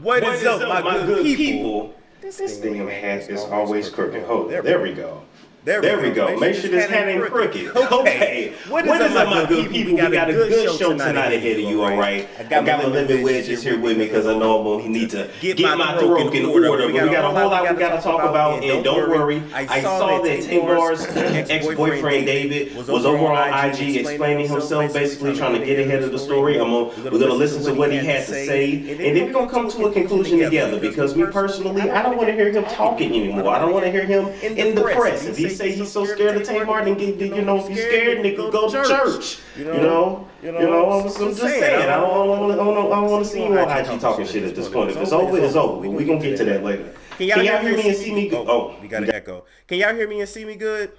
What is up, my good people? This thing is always crooked. Hold on. There we go. There we go. Make sure this hand ain't crooked. Okay. What is up, my good people? We got a good show tonight ahead of you, all right? I got my limit wedges here with me because I know I'm going to need to get my throat in order. But we got a whole lot we got to talk about. And don't worry, I saw that Tamar's ex-boyfriend David was over on IG explaining himself, basically trying to get ahead of the story. We're going to listen to what he has to say. And then we're going to come to a conclusion together because me personally, I don't want to hear him talking anymore. I don't want to hear him in the press. If he say he's so scared of Tamar, then if he's scared, nigga, go to church. You know, I'm just saying. I don't want to see you on IG talking shit at this point. If it's over, it's over. We gonna get to that later. Can y'all hear me and see me good? Oh, we got an echo. Can y'all hear me and see me good?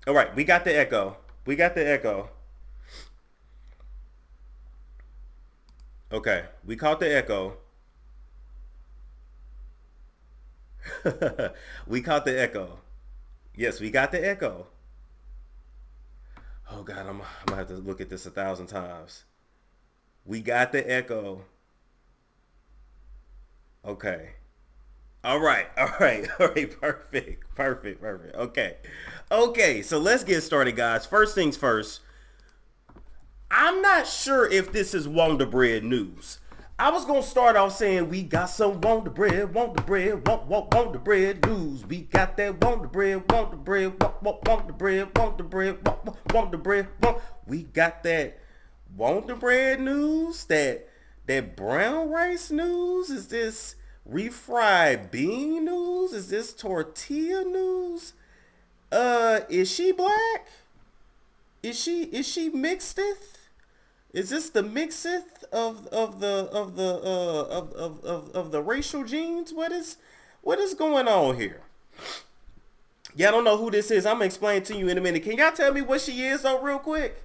All right, we got the echo. Okay, we caught the echo. We caught the echo. Yes, we got the echo. Oh God, I'm gonna have to look at this 1,000 times. We got the echo. Okay. All right. Perfect. Okay, so let's get started, guys. First things first. I'm not sure if this is Wonder Bread news. I was going to start off saying we got some Wonder Bread news. We got that Wonder Bread. We got that Wonder Bread news, that brown rice news. Is this refried bean news? Is this tortilla news? Is she black? Is she mixed-eth? Is this the mixeth of the racial genes? What is going on here? Y'all don't know who this is. I'm gonna explain to you in a minute. Can y'all tell me what she is though, real quick?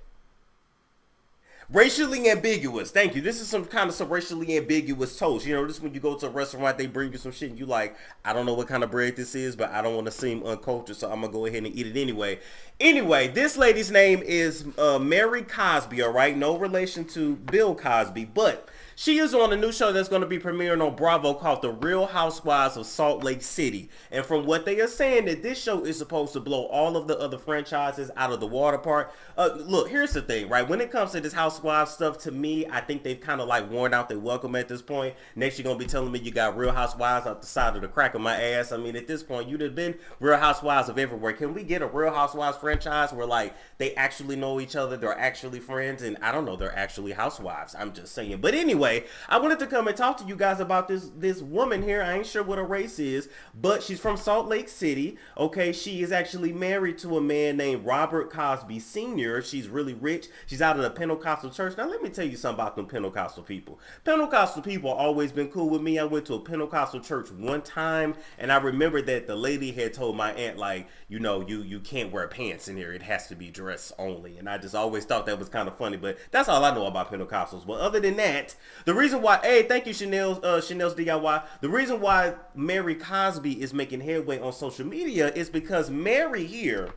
Racially ambiguous. Thank you. This is some racially ambiguous toast. You know, this is when you go to a restaurant, they bring you some shit and you like, I don't know what kind of bread this is, but I don't want to seem uncultured, so I'm going to go ahead and eat it anyway. Anyway, this lady's name is Mary Cosby, all right? No relation to Bill Cosby, but she is on a new show that's going to be premiering on Bravo called The Real Housewives of Salt Lake City. And from what they are saying, that this show is supposed to blow all of the other franchises out of the water park. Look, here's the thing, right? When it comes to this Housewives stuff, to me, I think they've kind of like worn out their welcome at this point. Next, you're going to be telling me you got Real Housewives out the side of the crack of my ass. I mean, at this point, you'd have been Real Housewives of everywhere. Can we get a Real Housewives franchise where, like, they actually know each other, they're actually friends, and I don't know, they're actually housewives. I'm just saying. But anyway, I wanted to come and talk to you guys about this woman here. I ain't sure what her race is, but she's from Salt Lake City. Okay, she is actually married to a man named Robert Cosby Sr. She's really rich. She's out of the Pentecostal church. Now, let me tell you something about them Pentecostal people. Pentecostal people always been cool with me. I went to a Pentecostal church one time, and I remember that the lady had told my aunt, like, you know, you can't wear pants in here. It has to be dress only. And I just always thought that was kind of funny, but that's all I know about Pentecostals. But other than that, the reason why, hey, thank you, Chanel's DIY. The reason why Mary Cosby is making headway on social media is because Mary here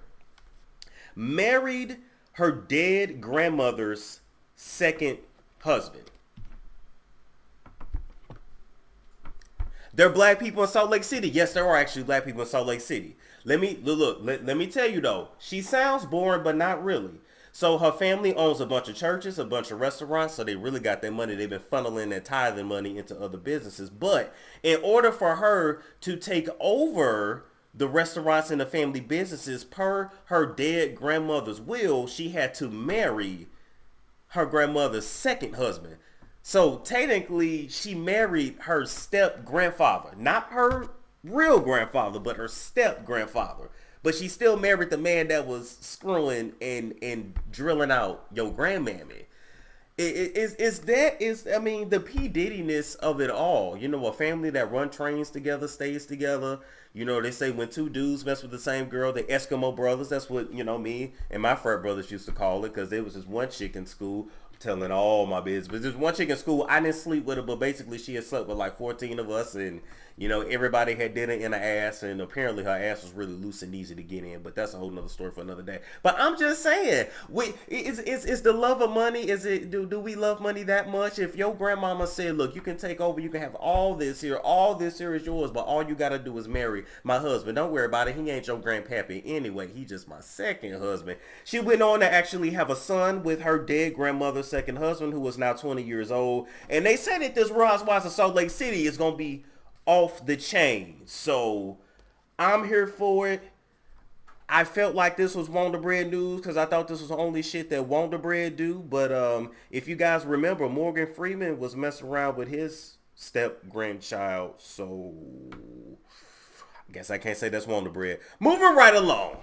married her dead grandmother's second husband. There are black people in Salt Lake City. Yes, there are actually black people in Salt Lake City. Let me tell you though, she sounds boring, but not really. So her family owns a bunch of churches, a bunch of restaurants, so they really got their money. They've been funneling and tithing money into other businesses. But in order for her to take over the restaurants and the family businesses per her dead grandmother's will, she had to marry her grandmother's second husband. So technically, she married her step-grandfather, not her real grandfather, but her step-grandfather. But she still married the man that was screwing and drilling out your grandmammy. I mean, the P. Diddy-ness of it all. You know, a family that run trains together stays together. You know, they say when two dudes mess with the same girl, they Eskimo brothers. That's what, you know, me and my frat brothers used to call it, because there was this one chick in school. telling all my business. But there's one chick in school, I didn't sleep with her, but basically she had slept with like 14 of us, and you know, everybody had dinner in her ass, and apparently her ass was really loose and easy to get in, but that's a whole nother story for another day. But I'm just saying, is the love of money, do we love money that much? If your grandmama said, look, you can take over, you can have all this here is yours, but all you gotta do is marry my husband. Don't worry about it, he ain't your grandpappy anyway, he just my second husband. She went on to actually have a son with her dead grandmother's second husband, who was now 20 years old, and they said that this Real Housewives of Salt Lake City is gonna be off the chain. So I'm here for it. I felt like this was Wonder Bread news because I thought this was the only shit that Wonder Bread do. But if you guys remember, Morgan Freeman was messing around with his step grandchild. So I guess I can't say that's Wonder Bread. Moving right along,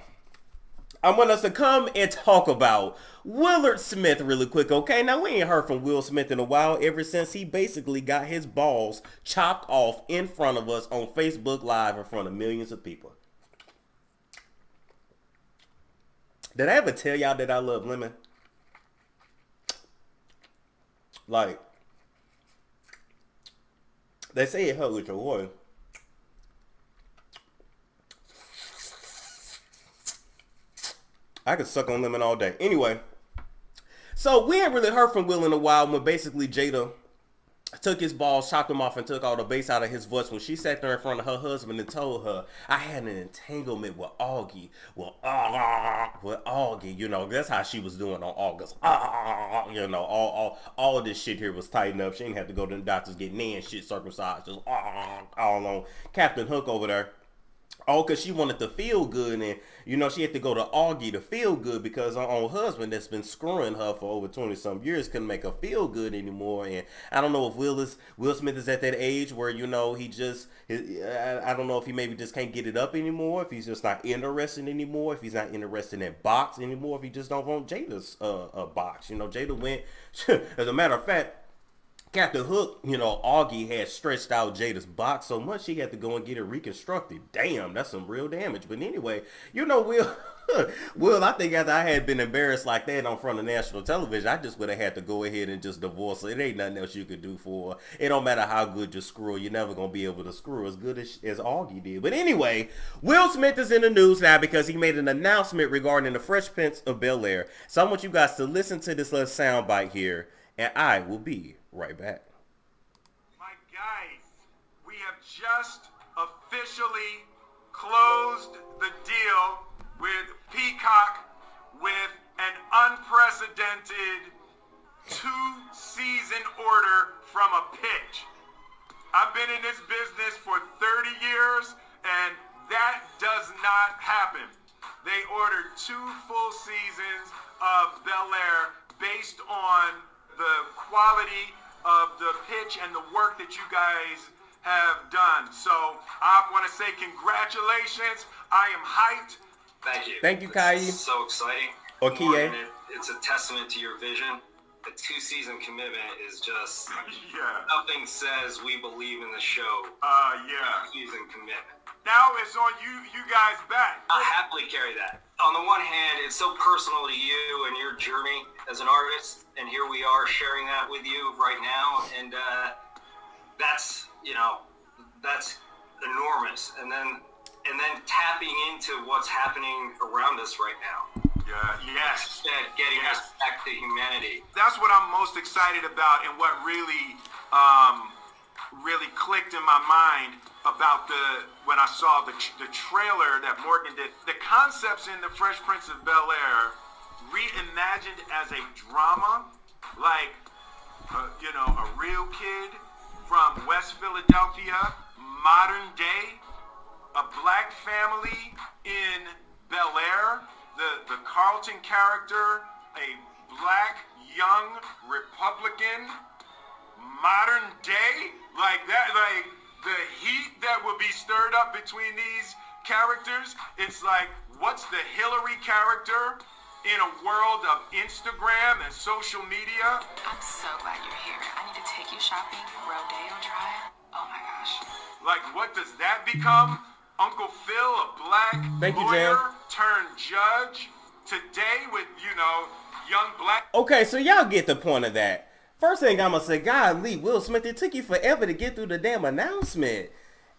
I want us to come and talk about Willard Smith really quick, okay? Now, we ain't heard from Will Smith in a while, ever since he basically got his balls chopped off in front of us on Facebook Live in front of millions of people. Did I ever tell y'all that I love lemon? Like, they say it helps with your water. I could suck on lemon all day. Anyway, so we ain't really heard from Will in a while when basically Jada took his balls, chopped them off, and took all the bass out of his voice when she sat there in front of her husband and told her, I had an entanglement with Augie. Well, with Augie, you know, that's how she was doing on August. You know, all this shit here was tightened up. She didn't have to go to the doctors get nan shit circumcised. Just all on Captain Hook over there. Oh, because she wanted to feel good, and, you know, she had to go to Augie to feel good because her own husband that's been screwing her for over 20-some years couldn't make her feel good anymore. And I don't know if Will Smith is at that age where, you know, I don't know if he maybe just can't get it up anymore, if he's just not interested anymore, if he's not interested in box anymore, if he just don't want Jada's box. You know, Jada went, as a matter of fact, Captain Hook, you know, Augie had stretched out Jada's box so much she had to go and get it reconstructed. Damn, that's some real damage. But anyway, you know, Will, I think after I had been embarrassed like that on front of national television, I just would have had to go ahead and just divorce her. It ain't nothing else you could do for her. It don't matter how good you screw her. You're never going to be able to screw as good as Augie did. But anyway, Will Smith is in the news now because he made an announcement regarding the Fresh Prince of Bel-Air. So I want you guys to listen to this little sound bite here, and I will be right back. My guys, we have just officially closed the deal with Peacock with an unprecedented 2-season order from a pitch. I've been in this business for 30 years, and that does not happen. They ordered 2 full seasons of Bel-Air based on the quality of the pitch and the work that you guys have done. So I want to say congratulations. I am hyped. Thank you. Thank you, Kai. So exciting. Or Kie. It's a testament to your vision. The 2-season commitment is just nothing says we believe in the show. 2-season commitment. Now it's on you guys back. I happily carry that. On the one hand, it's so personal to you and your journey as an artist, and here we are sharing that with you right now, and that's enormous. And then tapping into what's happening around us right now. Yes. Getting us back to humanity. That's what I'm most excited about, and what really clicked in my mind about when I saw the trailer that Morgan did. The concepts in the Fresh Prince of Bel-Air reimagined as a drama, like a real kid from West Philadelphia, modern day, a black family in Bel-Air, the Carlton character, a black young Republican, modern day, like that, like the heat that will be stirred up between these characters. It's like, what's the Hillary character in a world of Instagram and social media? I'm so glad you're here. I need to take you shopping. Rodeo Drive. Oh my gosh. Like, what does that become? Uncle Phil, a black lawyer turned judge. Today with, young black. Okay, so y'all get the point of that. First thing I'm gonna say, golly, Will Smith, it took you forever to get through the damn announcement.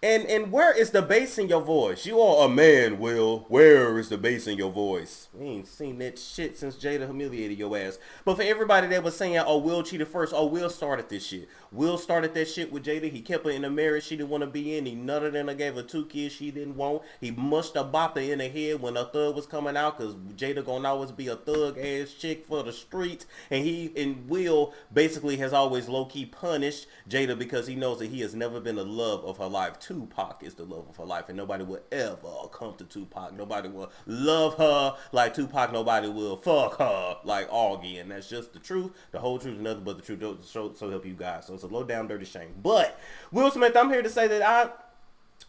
And where is the bass in your voice? You are a man, Will. Where is the bass in your voice? We ain't seen that shit since Jada humiliated your ass. But for everybody that was saying, oh, Will cheated first, oh, Will started this shit. Will started that shit with Jada. He kept her in a marriage she didn't want to be in. He nutted in her, gave her 2 kids she didn't want. He mushed a bopped her in the head when a thug was coming out, because Jada gonna always be a thug-ass chick for the streets. And Will basically has always low-key punished Jada because he knows that he has never been the love of her life. Tupac is the love of her life, and nobody will ever come to Tupac. Nobody will love her like Tupac. Nobody will fuck her like Augie, and that's just the truth, the whole truth, and nothing but the truth. So help you guys. So it's a low down dirty shame. But Will Smith, I'm here to say that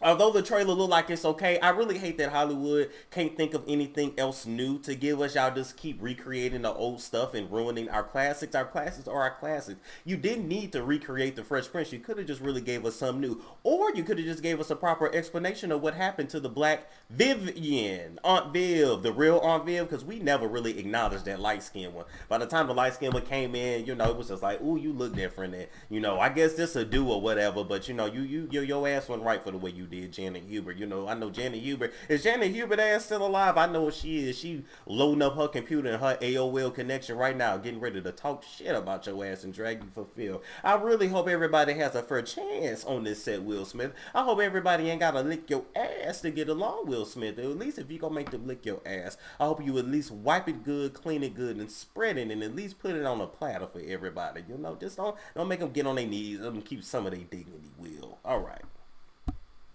although the trailer look like it's okay, I really hate that Hollywood can't think of anything else new to give us. Y'all just keep recreating the old stuff and ruining our classics. Our classics are our classics. You didn't need to recreate the Fresh Prince. You could have just really gave us something new. Or you could have just gave us a proper explanation of what happened to the black Vivian, Aunt Viv, the real Aunt Viv, because we never really acknowledged that light-skinned one. By the time the light-skinned one came in, it was just like, ooh, you look different. And, I guess this a do or whatever, but, your ass went right for the way you did, Janet Hubert. I know Janet Hubert. Is Janet Hubert ass still alive? I know what she is. She loading up her computer and her AOL connection right now, getting ready to talk shit about your ass and drag you for Phil. I really hope everybody has a fair chance on this set, Will Smith. I hope everybody ain't gotta lick your ass to get along, Will Smith. At least if you gonna make them lick your ass, I hope you at least wipe it good, clean it good, and spread it, and at least put it on a platter for everybody. Just don't make them get on their knees. Let them keep some of their dignity, Will. All right.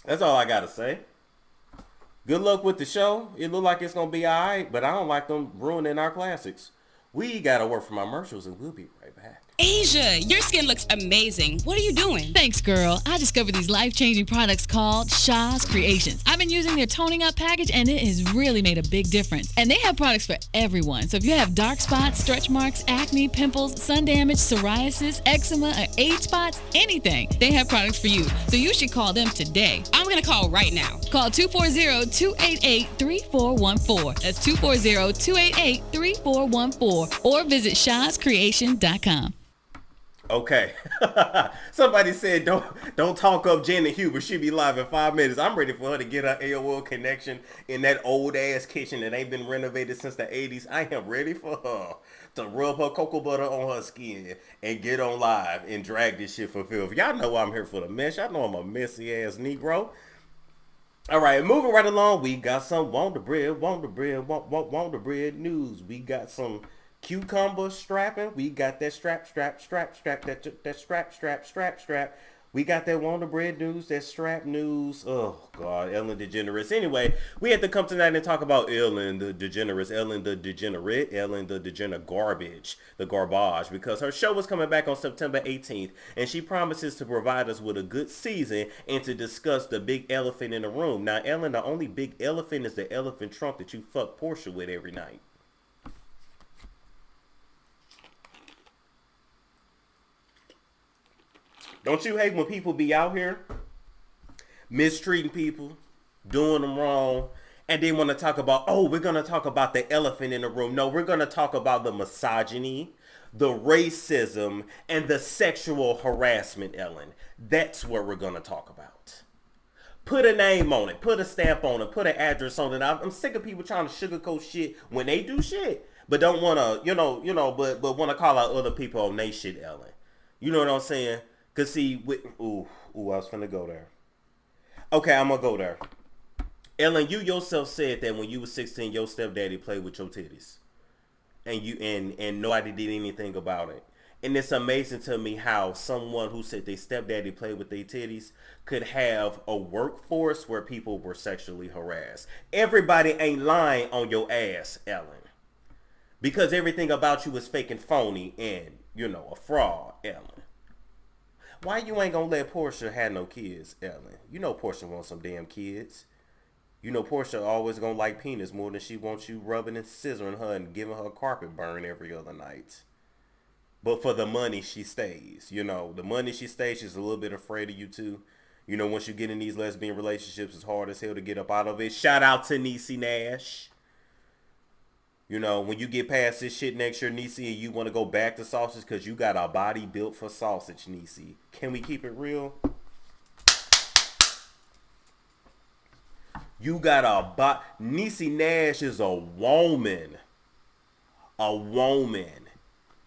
That's all I gotta say. Good luck with the show. It look like it's gonna be alright, but I don't like them ruining our classics. We gotta work from our commercials, and we'll be right back. Asia, your skin looks amazing. What are you doing? Thanks, girl. I discovered these life-changing products called Shaw's Creations. I've been using their toning up package, and it has really made a big difference. And they have products for everyone. So if you have dark spots, stretch marks, acne, pimples, sun damage, psoriasis, eczema, or age spots, anything, they have products for you. So you should call them today. I'm going to call right now. Call 240-288-3414. That's 240-288-3414. Or visit shawscreation.com. Okay. Somebody said don't talk up Janet Hubert. She'll be live in 5 minutes. I'm ready for her to get her AOL connection in that old ass kitchen that ain't been renovated since the 80s. I am ready for her to rub her cocoa butter on her skin and get on live and drag this shit for Phil. Y'all know I'm here for the mess. Y'all know I'm a messy ass Negro. All right, moving right along. We got some Wonder Bread news. We got some cucumber strapping. We got that strap. We got that Wonder Bread news, that strap news. Oh, God, Ellen DeGeneres. Anyway, we had to come tonight and talk about Ellen the DeGeneres, Ellen the Degenerate, Ellen the Degenerate garbage, because her show was coming back on September 18th, and she promises to provide us with a good season and to discuss the big elephant in the room. Now, Ellen, the only big elephant is the elephant trunk that you fuck Portia with every night. Don't you hate when people be out here mistreating people, doing them wrong, and they want to talk about, oh, we're going to talk about the elephant in the room. No, we're going to talk about the misogyny, the racism, and the sexual harassment, Ellen. That's what we're going to talk about. Put a name on it. Put a stamp on it. Put an address on it. I'm sick of people trying to sugarcoat shit when they do shit, but don't want to, but want to call out other people on they shit, Ellen. You know what I'm saying? Cause see, I was finna go there. Okay, I'm gonna go there. Ellen, you yourself said that when you were 16, your stepdaddy played with your titties, and nobody did anything about it. And it's amazing to me how someone who said their stepdaddy played with their titties could have a workforce where people were sexually harassed. Everybody ain't lying on your ass, Ellen, because everything about you is fake and phony and a fraud, Ellen. Why you ain't gonna let Portia have no kids, Ellen? You know Portia wants some damn kids. You know Portia always gonna like penis more than she wants you rubbing and scissoring her and giving her a carpet burn every other night. But for the money, she stays. The money she stays, she's a little bit afraid of you too. Once you get in these lesbian relationships, it's hard as hell to get up out of it. Shout out to Niecy Nash. You know, when you get past this shit next year, Niecy, and you want to go back to sausage because you got a body built for sausage, Niecy. Can we keep it real? You got a body. Niecy Nash is a woman. A woman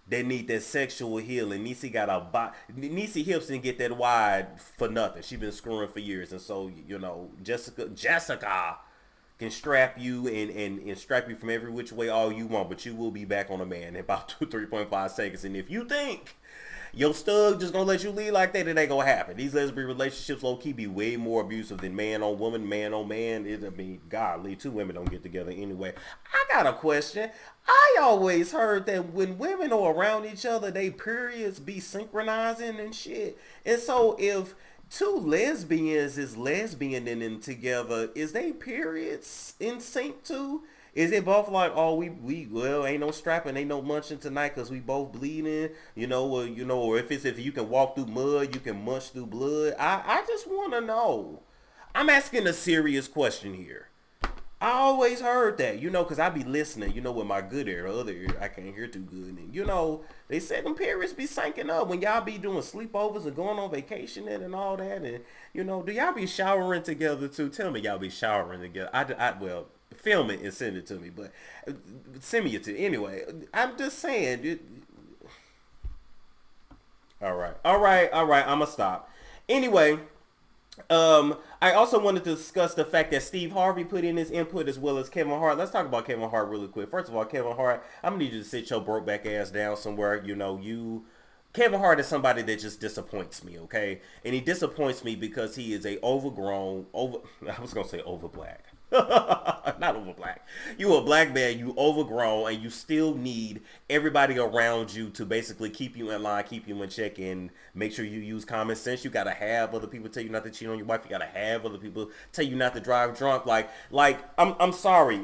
that need that sexual healing. Niecy got a body. Niecy hips didn't get that wide for nothing. She been screwing for years. And so, you know, Jessica can strap you and strap you from every which way all you want, but you will be back on a man in about 3.5 seconds. And if you think your stud just gonna let you lead like that, it ain't gonna happen. These lesbian relationships low-key be way more abusive than man on woman, man on man. I mean, golly, two women don't get together anyway. I got a question. I always heard that when women are around each other, they periods be synchronizing and shit. And so if two lesbians is lesbianing together, is they periods in sync too? Is it both like, oh, we well, ain't no strapping, ain't no munching tonight because we both bleeding, or if you can walk through mud, you can munch through blood. I just want to know. I'm asking a serious question here. I always heard that, because I be listening, with my good ear, other ear, I can't hear too good. And, they said them periods be syncing up when y'all be doing sleepovers and going on vacation and all that. And, do y'all be showering together too? Tell me y'all be showering together. Well, film it and send it to me, but send me it to anyway. I'm just saying. All right. I'm gonna stop. Anyway, I also wanted to discuss the fact that Steve Harvey put in his input as well as Kevin Hart. Let's talk about Kevin Hart really quick. First of all, Kevin Hart, I'm gonna need you to sit your broke back ass down somewhere. Kevin Hart is somebody that just disappoints me, okay? And he disappoints me because he is a over black. Not over black. You a black man, you overgrown, and you still need everybody around you to basically keep you in line, keep you in check, and make sure you use common sense. You gotta have other people tell you not to cheat on your wife. You gotta have other people tell you not to drive drunk. I'm sorry.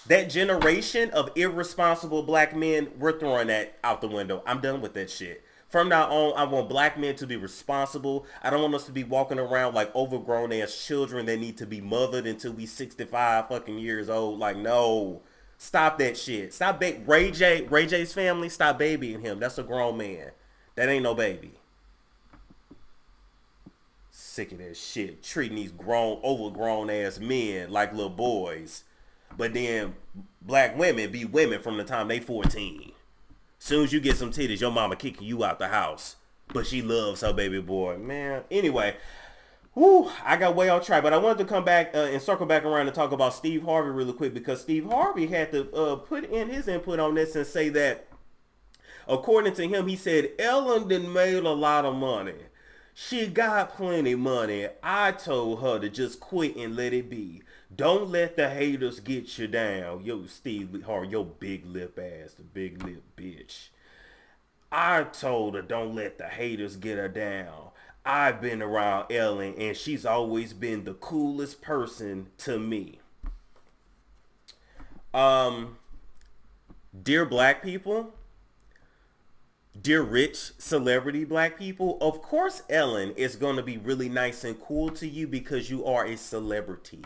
That generation of irresponsible black men, we're throwing that out the window. I'm done with that shit. From now on, I want black men to be responsible. I don't want us to be walking around like overgrown ass children that need to be mothered until we 65 fucking years old. Like, no. Stop that shit. Stop Ray J's family, stop babying him. That's a grown man. That ain't no baby. Sick of that shit. Treating these overgrown ass men like little boys. But then black women be women from the time they 14. Soon as you get some titties, your mama kicking you out the house. But she loves her baby boy. Man, anyway. I got way off track. But I wanted to come back and circle back around and talk about Steve Harvey really quick. Because Steve Harvey had to put in his input on this and say that, according to him, he said, Ellen done made a lot of money. She got plenty money. I told her to just quit and let it be. Don't let the haters get you down. Yo, Steve Harvey, your big lip ass, the big lip bitch. I told her don't let the haters get her down. I've been around Ellen and she's always been the coolest person to me. Dear black people, dear rich celebrity black people, of course Ellen is going to be really nice and cool to you because you are a celebrity.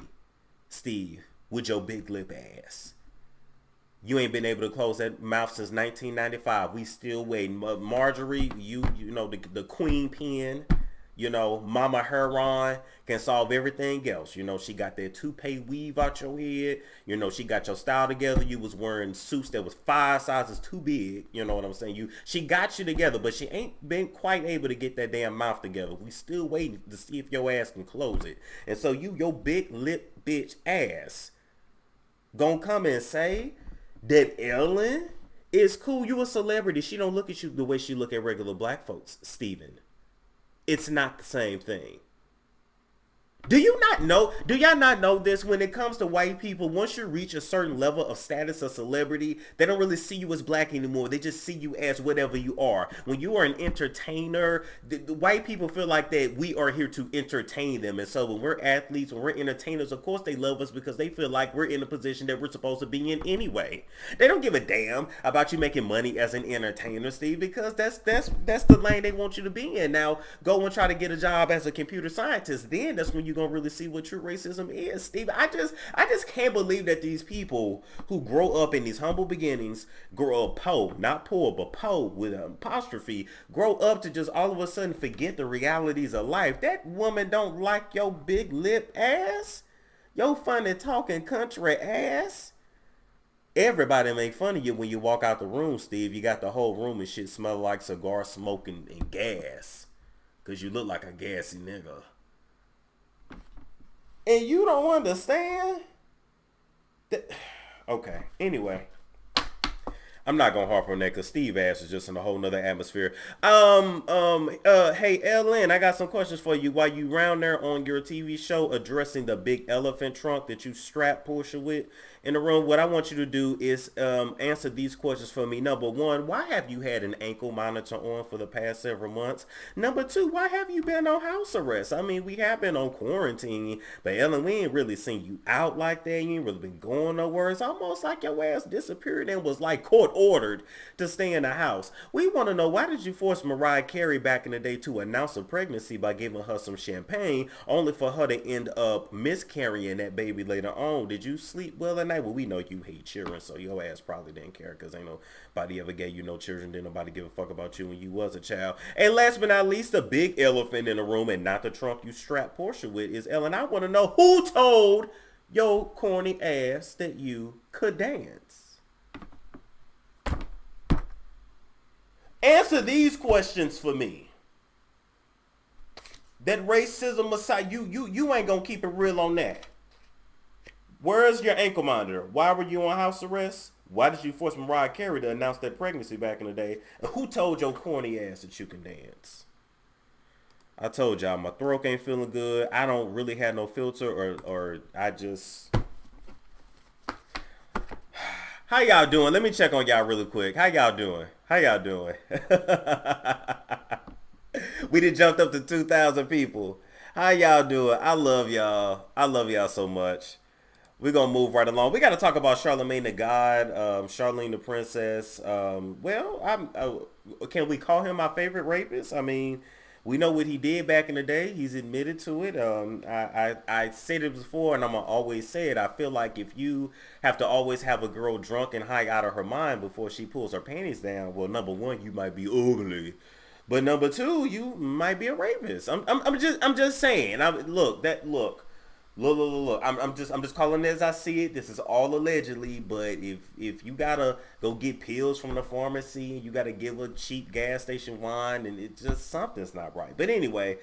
Steve, with your big lip ass. You ain't been able to close that mouth since 1995. We still waiting. Marjorie, the queen pen, Mama Heron can solve everything else. She got that toupee weave out your head. She got your style together. You was wearing suits that was 5 sizes too big. You know what I'm saying? She got you together, but she ain't been quite able to get that damn mouth together. We still waiting to see if your ass can close it. And so your big lip bitch ass gonna come and say that Ellen is cool. You a celebrity. She don't look at you the way she look at regular black folks, Steven. It's not the same thing. Do y'all not know this? When it comes to white people, once you reach a certain level of status of celebrity, they don't really see you as black anymore. They just see you as whatever you are. When you are an entertainer, the white people feel like that we are here to entertain them. And so when we're athletes, when we're entertainers, of course they love us because they feel like we're in a position that we're supposed to be in anyway. They don't give a damn about you making money as an entertainer, Steve, because that's the lane they want you to be in. Now, go and try to get a job as a computer scientist. Then that's when you you're gonna really see what true racism is, Steve. I just can't believe that these people who grow up in these humble beginnings, grow up poor, not poor, but poor with an apostrophe, grow up to just all of a sudden forget the realities of life. That woman don't like your big lip ass, your funny talking country ass. Everybody make fun of you when you walk out the room, Steve. You got the whole room and shit smell like cigar smoke and gas. Because you look like a gassy nigga. And you don't understand? Okay, anyway. I'm not gonna harp on that because Steve ass is just in a whole nother atmosphere. Hey Ellen, I got some questions for you. While you round there on your TV show addressing the big elephant trunk that you strap Portia with in the room, what I want you to do is answer these questions for me. Number one, why have you had an ankle monitor on for the past several months? Number two, why have you been on house arrest? I mean, we have been on quarantine, but Ellen, we ain't really seen you out like that. You ain't really been going nowhere. It's almost like your ass disappeared and was like court ordered to stay in the house. We want to know, why did you force Mariah Carey back in the day to announce a pregnancy by giving her some champagne, only for her to end up miscarrying that baby later on? Did you sleep well at night? Well, we know you hate children, so your ass probably didn't care because ain't nobody ever gave you no children. Didn't nobody give a fuck about you when you was a child. And last but not least, the big elephant in the room, and not the trunk you strap Portia with, is Ellen. I want to know, who told your corny ass that you could dance? Answer these questions for me. That racism aside, you ain't gonna keep it real on that. Where's your ankle monitor? Why were you on house arrest? Why did you force Mariah Carey to announce that pregnancy back in the day? And who told your corny ass that you can dance? I told y'all my throat ain't feeling good. I don't really have no filter, or I just... How y'all doing? Let me check on y'all really quick. How y'all doing? We done jumped up to 2,000 people. How y'all doing? I love y'all. I love y'all so much. We're going to move right along. We got to talk about Charlamagne the God, Charlene the Princess. Can we call him my favorite rapist? I mean, we know what he did back in the day. He's admitted to it. I said it before, and I'm going to always say it. I feel like if you have to always have a girl drunk and high out of her mind before she pulls her panties down, well, number one, you might be ugly. But number two, you might be a rapist. I'm just saying. Look. I'm just calling it as I see it. This is all allegedly, but if you gotta go get pills from the pharmacy and you gotta give a cheap gas station wine, and it just, something's not right. But anyway,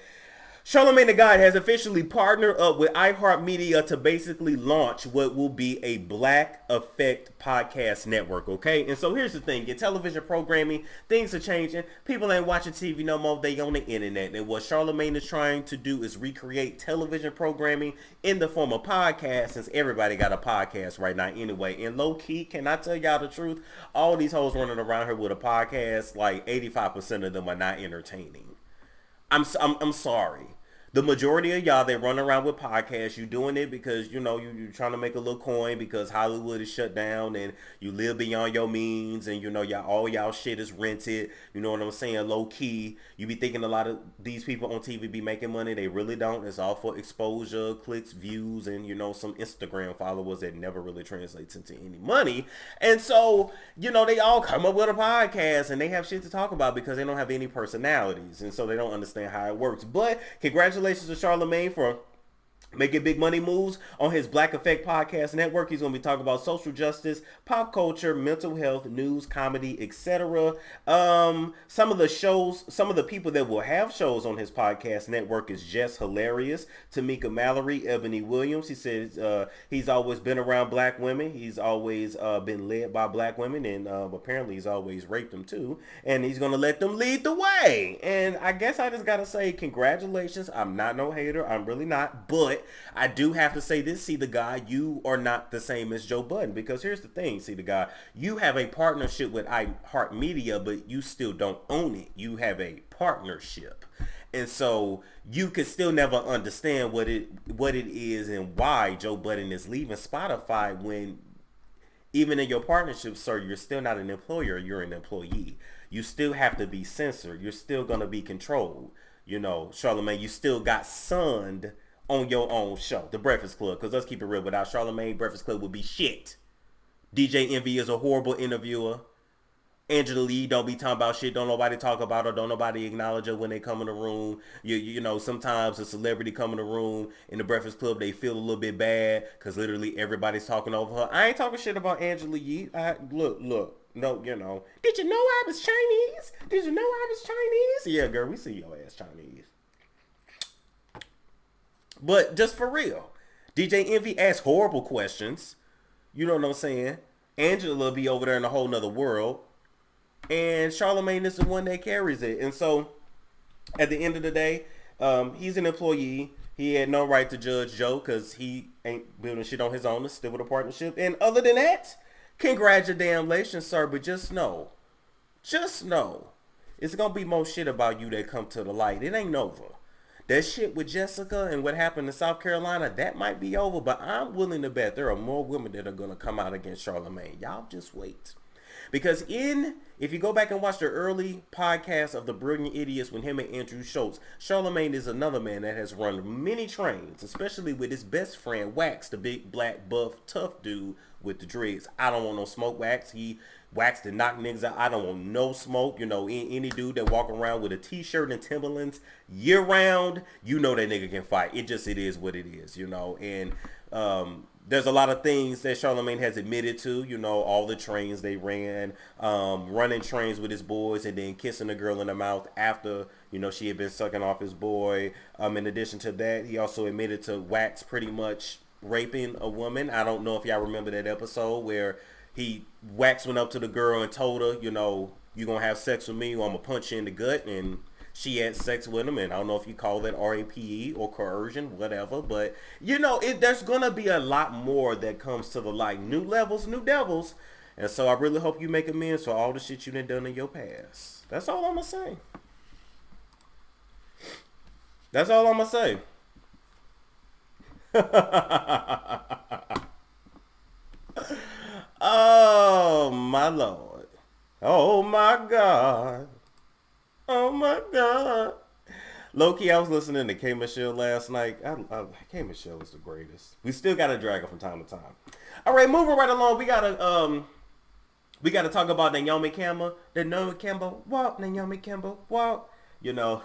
Charlamagne the God has officially partnered up with iHeartMedia to basically launch what will be a Black Effect podcast network, okay? And so here's the thing. Your television programming, things are changing. People ain't watching TV no more. They on the internet. And what Charlamagne is trying to do is recreate television programming in the form of podcasts, since everybody got a podcast right now anyway. And low-key, can I tell y'all the truth? All these hoes running around here with a podcast, like 85% of them are not entertaining. I'm sorry. The majority of y'all, they run around with podcasts. You doing it because, you know, you're trying to make a little coin because Hollywood is shut down and you live beyond your means, and, you know, all y'all shit is rented. You know what I'm saying? Low key. You be thinking a lot of these people on TV be making money. They really don't. It's all for exposure, clicks, views, and, you know, some Instagram followers that never really translates into any money. And so, you know, they all come up with a podcast and they have shit to talk about because they don't have any personalities. And so they don't understand how it works. But congratulations to Charlamagne for making big money moves on his Black Effect podcast network. He's going to be talking about social justice, pop culture, mental health, news, comedy, etc. Some of the people that will have shows on his podcast network is Jess Hilarious, Tamika Mallory, Ebony Williams. He says he's always been around black women. He's always been led by black women, and apparently he's always raped them too. And he's going to let them lead the way. And I guess I just got to say congratulations. I'm not no hater. I'm really not. But I do have to say this, CthaGod, you are not the same as Joe Budden, because here's the thing, CthaGod, you have a partnership with iHeartMedia, but you still don't own it. You have a partnership. And so you could still never understand what it is and why Joe Budden is leaving Spotify, when even in your partnership, sir, you're still not an employer, you're an employee. You still have to be censored. You're still going to be controlled. You know, Charlamagne, you still got sunned on your own show, The Breakfast Club. Because let's keep it real, without Charlamagne, Breakfast Club would be shit. DJ Envy is a horrible interviewer. Angela Lee don't be talking about shit. Don't nobody talk about her. Don't nobody acknowledge her when they come in the room. You know, sometimes a celebrity come in the room in the Breakfast Club, they feel a little bit bad because literally everybody's talking over her. I ain't talking shit about Angela Yee. Look. No, you know. Did you know I was Chinese? Did you know I was Chinese? Yeah, girl, we see your ass Chinese. But just for real, DJ Envy asks horrible questions. You know what I'm saying? Angela be over there in a whole nother world. And Charlamagne is the one that carries it. And so, at the end of the day, he's an employee. He had no right to judge Joe because he ain't building shit on his own. It's still with a partnership. And other than that, congratulations, sir. But just know, it's going to be more shit about you that come to the light. It ain't over. That shit with Jessica and what happened in South Carolina, that might be over. But I'm willing to bet there are more women that are going to come out against Charlamagne. Y'all just wait. Because if you go back and watch the early podcast of The Brilliant Idiots with him and Andrew Schultz, Charlamagne is another man that has run many trains, especially with his best friend, Wax, the big, black, buff, tough dude with the dreads. I don't want no smoke, Wax. He waxed and knocked niggas out. I don't want no smoke. You know, any dude that walk around with a t-shirt and Timberlands year round, you know that nigga can fight. It is what it is, you know. And there's a lot of things that Charlamagne has admitted to, you know, all the trains they ran, running trains with his boys and then kissing a girl in the mouth after, you know, she had been sucking off his boy. In addition to that, he also admitted to Wax pretty much raping a woman. I don't know if y'all remember that episode where Wax went up to the girl and told her, you know, you gonna have sex with me or I'm gonna punch you in the gut, and she had sex with him, and I don't know if you call that RAPE or coercion, whatever. But, you know, there's going to be a lot more that comes to the light. New levels, new devils. And so I really hope you make amends for all the shit you done in your past. That's all I'm going to say. That's all I'm going to say. Oh, my Lord. Oh, my God. Oh my God. Low-key, I was listening to K. Michelle last night. K. Michelle is the greatest. We still got to drag her from time to time. All right, moving right along. We gotta talk about Naomi Campbell. Naomi Campbell, walk. Naomi Campbell, walk. You know,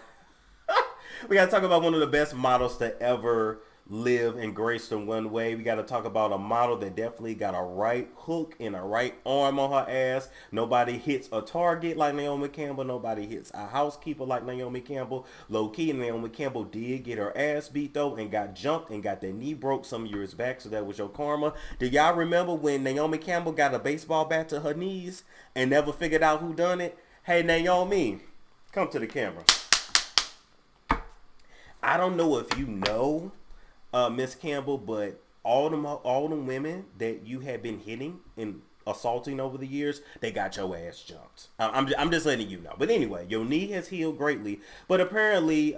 we gotta talk about one of the best models to ever live and grace the one way. We got to talk about a model that definitely got a right hook and a right arm on her ass. Nobody hits a target like Naomi Campbell. Nobody hits a housekeeper like Naomi Campbell. Low key, Naomi Campbell did get her ass beat though and got jumped and got their knee broke some years back. So that was your karma. Do y'all remember when Naomi Campbell got a baseball bat to her knees and never figured out who done it? Hey Naomi, come to the camera. I don't know if you know, Miss Campbell, but all them women that you have been hitting and assaulting over the years, they got your ass jumped. I'm just letting you know. But anyway, your knee has healed greatly, but apparently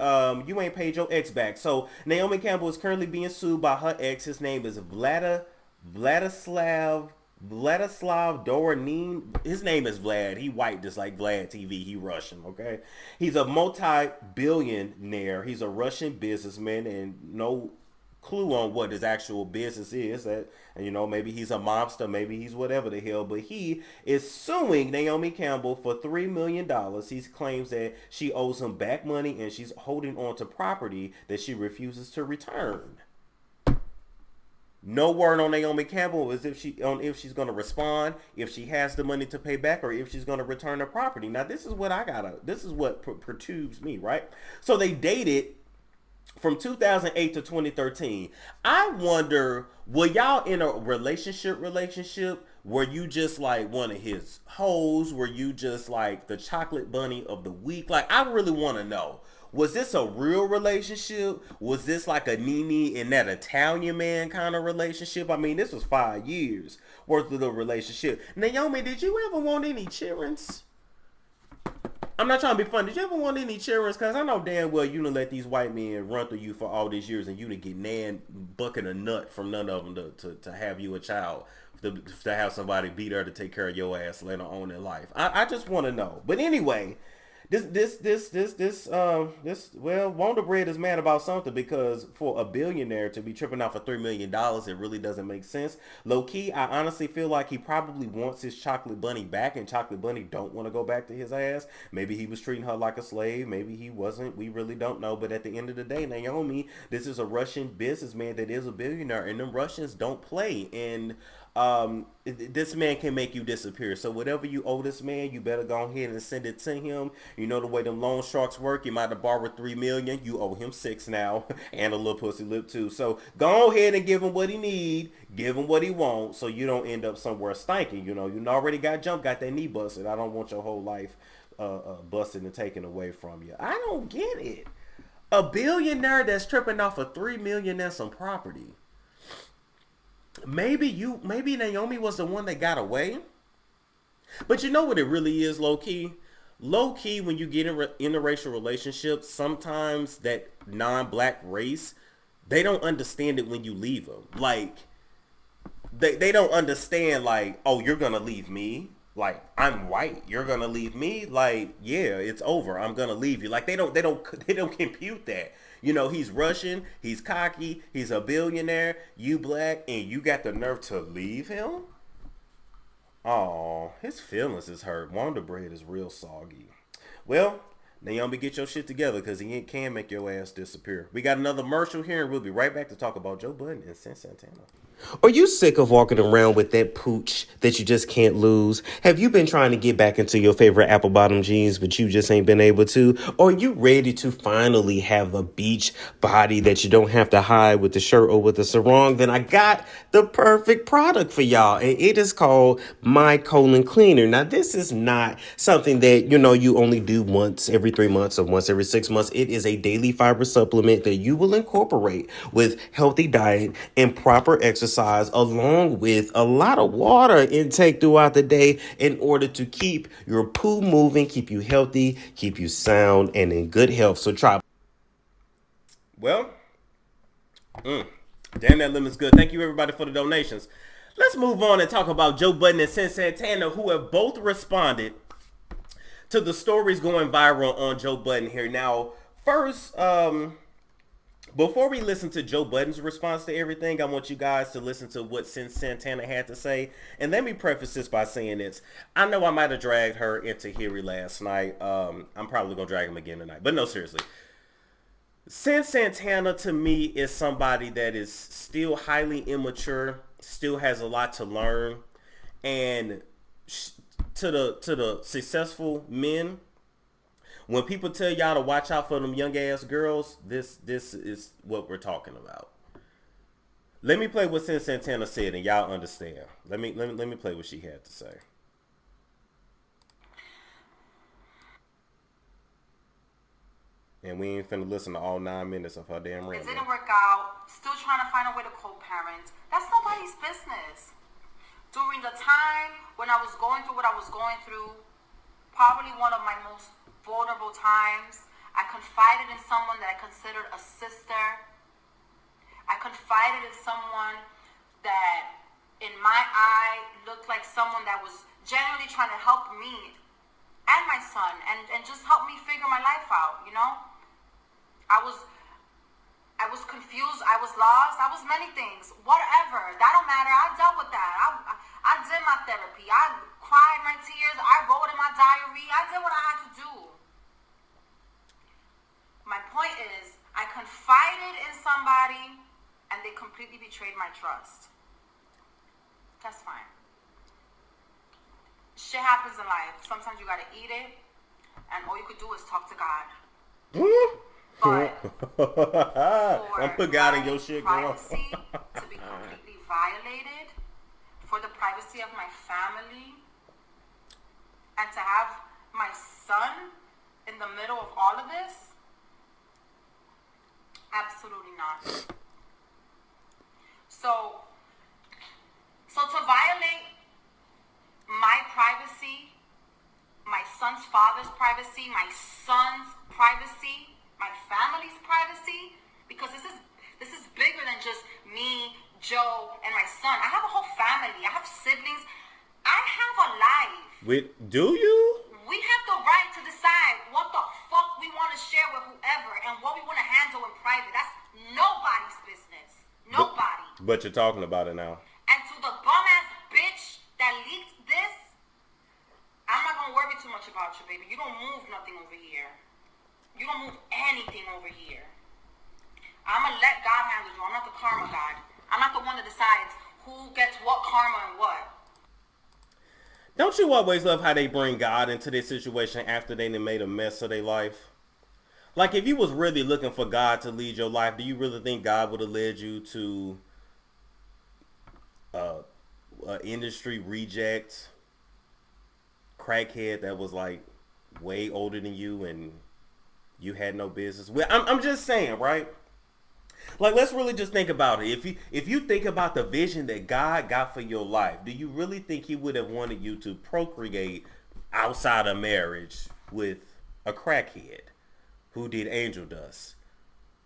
you ain't paid your ex back. So Naomi Campbell is currently being sued by her ex. His name is Vladislav Doranin. His name is Vlad. He white just like Vlad TV. He Russian, okay? He's a multi-billionaire. He's a Russian businessman and no clue on what his actual business is. That, you know, maybe he's a mobster, maybe he's whatever the hell, but he is suing Naomi Campbell for $3 million. He claims that she owes him back money and she's holding on to property that she refuses to return. No word on Naomi Campbell is if she's going to respond, if she has the money to pay back, or if she's going to return the property. Now, this is what perturbs me, right? So they dated from 2008 to 2013. I wonder, were y'all in a relationship? Were you just like one of his hoes? Were you just like the chocolate bunny of the week? Like, I really want to know. Was this a real relationship? Was this like a Nene and that Italian man kind of relationship? I mean, this was 5 years worth of the relationship. Naomi, did you ever want any childrens? I'm not trying to be funny. Did you ever want any children? Because I know damn well you done let these white men run through you for all these years and you done get nan bucking a nut from none of them to have you a child, to have somebody be there to take care of your ass later on in life. I just want to know. But anyway, Well, Wonder Bread is mad about something because for a billionaire to be tripping out for $3 million, it really doesn't make sense. Low key, I honestly feel like he probably wants his chocolate bunny back, and chocolate bunny don't want to go back to his ass. Maybe he was treating her like a slave. Maybe he wasn't. We really don't know. But at the end of the day, Naomi, this is a Russian businessman that is a billionaire, and them Russians don't play. And this man can make you disappear. So whatever you owe this man, you better go ahead and send it to him. You know the way them loan sharks work. You might have borrowed $3 million. You owe him 6 now, and a little pussy lip too. So go ahead and give him what he need, give him what he wants, so you don't end up somewhere stinking. You already got jumped, got that knee busted. I don't want your whole life busted and taken away from you. I don't get it. A billionaire that's tripping off of $3 million and some property. Maybe Naomi was the one that got away. But you know what it really is, low key? Low key, when you get in interracial relationships, sometimes that non-black race, they don't understand it when you leave them. Like, they don't understand, like, oh, you're gonna leave me? Like, I'm white, you're gonna leave me? Like, yeah, it's over, I'm gonna leave you. Like, they don't compute that. He's Russian, he's cocky, he's a billionaire, you black, and you got the nerve to leave him? Oh, his feelings is hurt. Wonder Bread is real soggy. Well, Naomi, get your shit together because he can make your ass disappear. We got another commercial here, and we'll be right back to talk about Joe Budden and Santana. Are you sick of walking around with that pooch that you just can't lose? Have you been trying to get back into your favorite apple bottom jeans, but you just ain't been able to? Or are you ready to finally have a beach body that you don't have to hide with the shirt or with the sarong? Then I got the perfect product for y'all, and it is called My Colon Cleaner. Now, this is not something that, you only do once every 3 months or once every 6 months. It is a daily fiber supplement that you will incorporate with healthy diet and proper exercise, along with a lot of water intake throughout the day in order to keep your poo moving, keep you healthy, keep you sound and in good health. So try. Well, damn, that lemon's good. Thank you everybody for the donations. Let's move on and talk about Joe Budden and Santana, who have both responded to the stories going viral on Joe Budden here. Now, first, before we listen to Joe Budden's response to everything, I want you guys to listen to what Santana had to say. And let me preface this by saying this. I know I might have dragged her into Hiri last night. I'm probably going to drag him again tonight. But no, seriously. Santana to me is somebody that is still highly immature, still has a lot to learn. And to the successful men, when people tell y'all to watch out for them young ass girls, this is what we're talking about. Let me play what Santana said, and y'all understand. Let me play what she had to say. And we ain't finna listen to all 9 minutes of her damn rant. It didn't work out. Still trying to find a way to co-parent. That's nobody's business. During the time when I was going through what I was going through, probably one of my most vulnerable times, I confided in someone that I considered a sister. I confided in someone that in my eye looked like someone that was genuinely trying to help me and my son and just help me figure my life out, I was confused, I was lost, I was many things. Whatever, that don't matter. I dealt with that. I did my therapy. I cried my tears. I wrote in my diary. I did what I had to do. My point is, I confided in somebody and they completely betrayed my trust. That's fine. Shit happens in life. Sometimes you gotta eat it, and all you could do is talk to God. But don't put God in your shit, girl. Privacy to be completely violated, for the privacy of my family, and to have my son in the middle of all of this, absolutely not. So to violate my privacy, my son's father's privacy, my son's privacy, my family's privacy, because this is bigger than just me, Joe, and my son. I have a whole family. I have siblings. I have a life. Do you? We have the right to decide what But you're talking about it now. And to the bum-ass bitch that leaked this, I'm not going to worry too much about you, baby. You don't move nothing over here. You don't move anything over here. I'm going to let God handle you. I'm not the karma god. I'm not the one that decides who gets what karma and what. Don't you always love how they bring God into this situation after they done made a mess of their life? Like, if you was really looking for God to lead your life, do you really think God would have led you to industry reject crackhead that was like way older than you and you had no business? Well, I'm just saying, right? Like, let's really just think about it. If you think about the vision that God got for your life, do you really think he would have wanted you to procreate outside of marriage with a crackhead who did angel dust,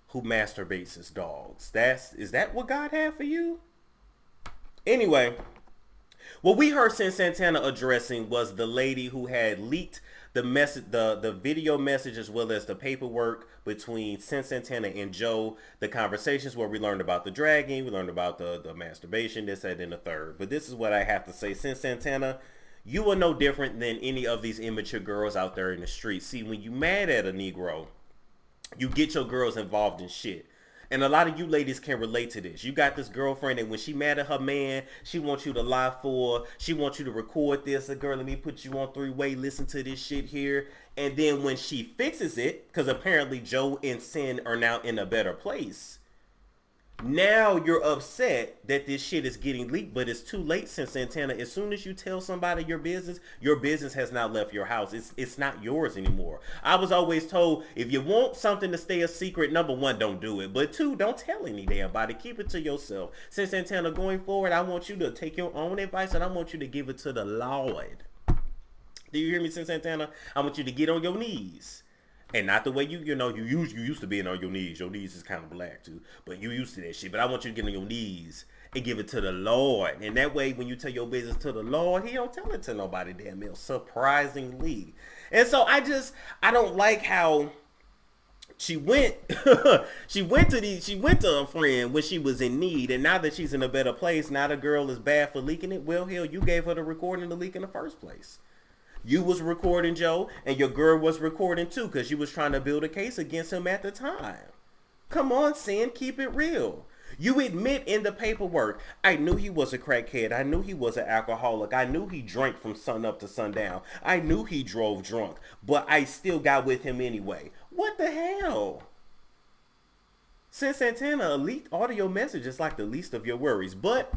who masturbates his dogs? Is that what God had for you? Anyway, what we heard Sin Santana addressing was the lady who had leaked the message, the video message, as well as the paperwork between Sin Santana and Joe. The conversations where we learned about the dragging, we learned about the masturbation, this, that, and the third. But this is what I have to say. Sin Santana, you are no different than any of these immature girls out there in the streets. See, when you mad at a Negro, you get your girls involved in shit. And a lot of you ladies can relate to this. You got this girlfriend and when she mad at her man, she wants you to lie for her. She wants you to record this. Girl, let me put you on three-way. Listen to this shit here. And then when she fixes it, because apparently Joe and Sin are now in a better place, now you're upset that this shit is getting leaked, but it's too late, Sin Santana. As soon as you tell somebody your business has now left your house. It's not yours anymore. I was always told, if you want something to stay a secret, number one, don't do it. But two, don't tell any damn body. Keep it to yourself. Sin Santana, going forward, I want you to take your own advice and I want you to give it to the Lord. Do you hear me, Sin Santana? I want you to get on your knees. And not the way you used to being on your knees. Your knees is kind of black too. But you used to that shit. But I want you to get on your knees and give it to the Lord. And that way, when you tell your business to the Lord, he don't tell it to nobody damn else. Surprisingly. And so I don't like how she went she went to a friend when she was in need. And now that she's in a better place, now the girl is bad for leaking it. Well, hell, you gave her the recording to leak in the first place. You was recording, Joe, and your girl was recording too, because you was trying to build a case against him at the time. Come on, Sin, keep it real. You admit in the paperwork, I knew he was a crackhead. I knew he was an alcoholic. I knew he drank from sun up to sundown. I knew he drove drunk, but I still got with him anyway. What the hell? Sin Santana, a leaked audio message is like the least of your worries, but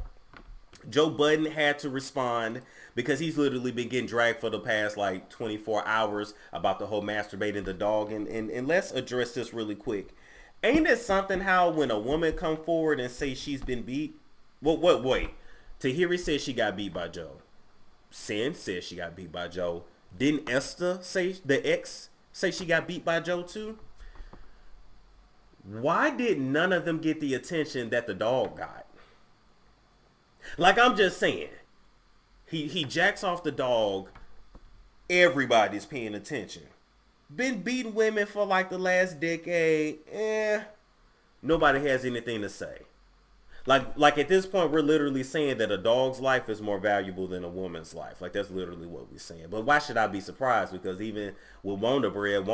Joe Budden had to respond because he's literally been getting dragged for the past like 24 hours about the whole masturbating the dog. And let's address this really quick. Ain't it something how when a woman come forward and say she's been beat? Wait. Tahiri says she got beat by Joe. Sin says she got beat by Joe. Didn't Esther say, the ex, say she got beat by Joe too? Why did none of them get the attention that the dog got? Like, I'm just saying, he jacks off the dog. Everybody's paying attention. Been beating women for like the last decade. Nobody has anything to say. Like at this point, we're literally saying that a dog's life is more valuable than a woman's life. Like, that's literally what we're saying. But why should I be surprised? Because even with Wonder Bread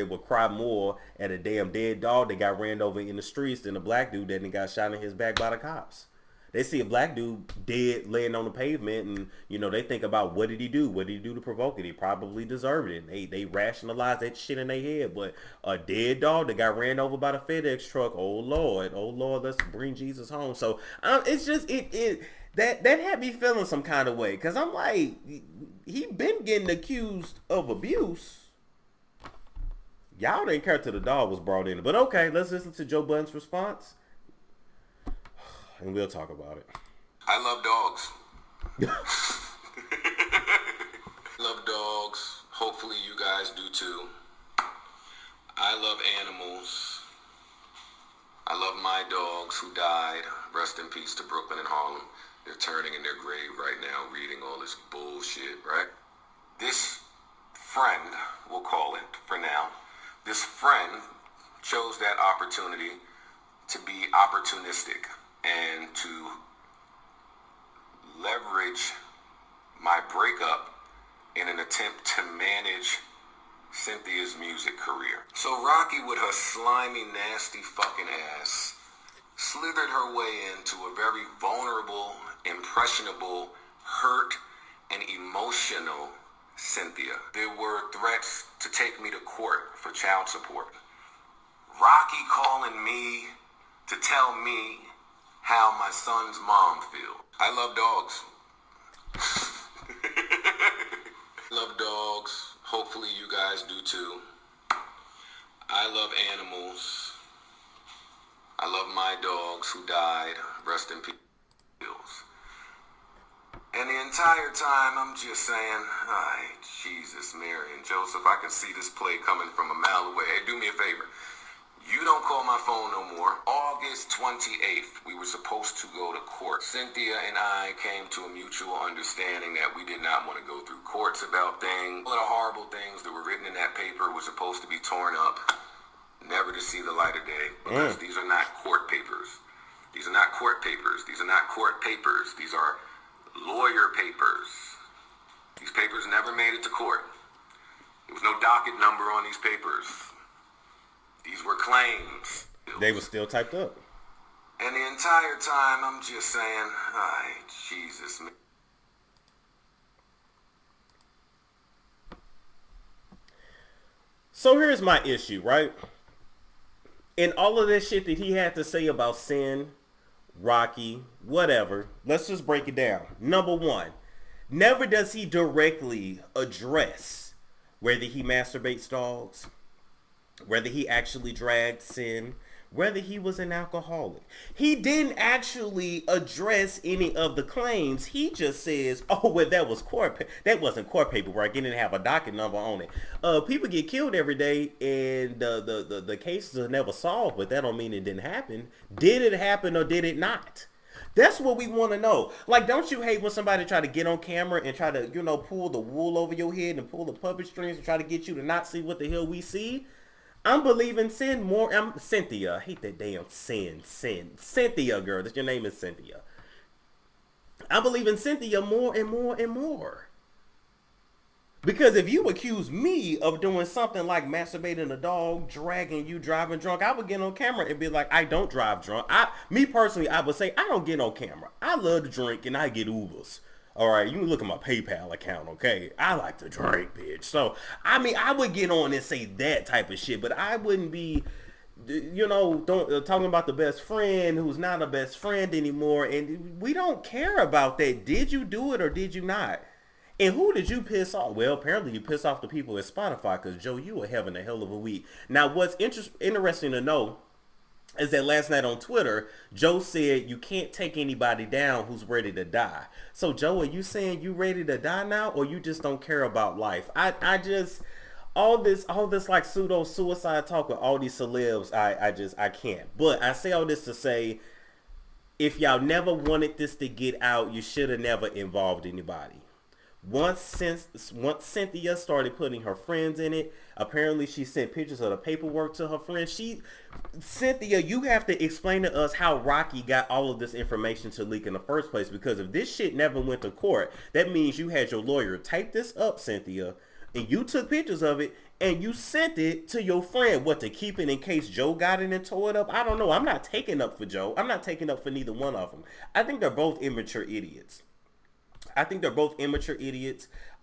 would cry more at a damn dead dog that got ran over in the streets than a black dude that got shot in his back by the cops. They see a black dude dead laying on the pavement and, they think about what did he do? What did he do to provoke it? He probably deserved it. And they rationalize that shit in their head. But a dead dog that got ran over by the FedEx truck, oh Lord, let's bring Jesus home. So it's just, that had me feeling some kind of way. Because I'm like, he been getting accused of abuse. Y'all didn't care till the dog was brought in. But okay, let's listen to Joe Budden's response. And we'll talk about it. I love dogs. Love dogs. Hopefully you guys do too. I love animals. I love my dogs who died. Rest in peace to Brooklyn and Harlem. They're turning in their grave right now, reading all this bullshit, right? This friend, we'll call it for now, this friend chose that opportunity to be opportunistic. and to leverage my breakup in an attempt to manage Cynthia's music career. So Rocky, with her slimy, nasty fucking ass, slithered her way into a very vulnerable, impressionable, hurt, and emotional Cynthia. There were threats to take me to court for child support. Rocky calling me to tell me how my son's mom feels. I love dogs. Love dogs. Hopefully you guys do too. I love animals. I love my dogs who died. Rest in peace. And the entire time I'm just saying, ay, Jesus, Mary, and Joseph, I can see this play coming from a mile away. Hey, do me a favor. You don't call my phone no more. August 28th, we were supposed to go to court. Cynthia and I came to a mutual understanding that we did not want to go through courts about things. All of the horrible things that were written in that paper were supposed to be torn up, never to see the light of day, because these are not court papers. These are not court papers. These are not court papers. These are lawyer papers. These papers never made it to court. There was no docket number on these papers. These were claims. They were still typed up. And the entire time I'm just saying, ay, Jesus. So here's my issue, right? In all of this shit that he had to say about Sin, Rocky, whatever, let's just break it down. Number one, never does he directly address whether he masturbates dogs, whether he actually dragged Sin, whether he was an alcoholic. He didn't actually address any of the claims. He just says, oh, well, that wasn't court paperwork. It didn't have a docket number on it. People get killed every day, and the cases are never solved, but that don't mean it didn't happen. Did it happen or did it not? That's what we want to know. Like, don't you hate when somebody try to get on camera and try to, pull the wool over your head and pull the puppet strings and try to get you to not see what the hell we see? I'm believing Sin more. Cynthia. I hate that damn Sin. Cynthia, girl. That your name is Cynthia. I believe in Cynthia more and more and more. Because if you accuse me of doing something like masturbating a dog, dragging you, driving drunk, I would get on camera and be like, I don't drive drunk. Me personally, I would say, I don't get on camera. I love to drink and I get Ubers. All right, you can look at my PayPal account, okay? I like to drink, bitch. So, I would get on and say that type of shit, but I wouldn't be, talking about the best friend who's not a best friend anymore, and we don't care about that. Did you do it or did you not? And who did you piss off? Well, apparently you pissed off the people at Spotify, because, Joe, you were having a hell of a week. Now, what's interesting to know is that last night on Twitter, Joe said you can't take anybody down who's ready to die. So, Joe, are you saying you ready to die now, or you just don't care about life? All this like pseudo suicide talk with all these celebs, I can't. But I say all this to say, if y'all never wanted this to get out, you should have never involved anybody. Once Cynthia started putting her friends in it, apparently she sent pictures of the paperwork to her friends. Cynthia, you have to explain to us how Rocky got all of this information to leak in the first place, because if this shit never went to court, that means you had your lawyer type this up, Cynthia, and you took pictures of it and you sent it to your friend. What, to keep it in case Joe got it and tore it up? I don't know. I'm not taking up for Joe. I'm not taking up for neither one of them. I think they're both immature idiots.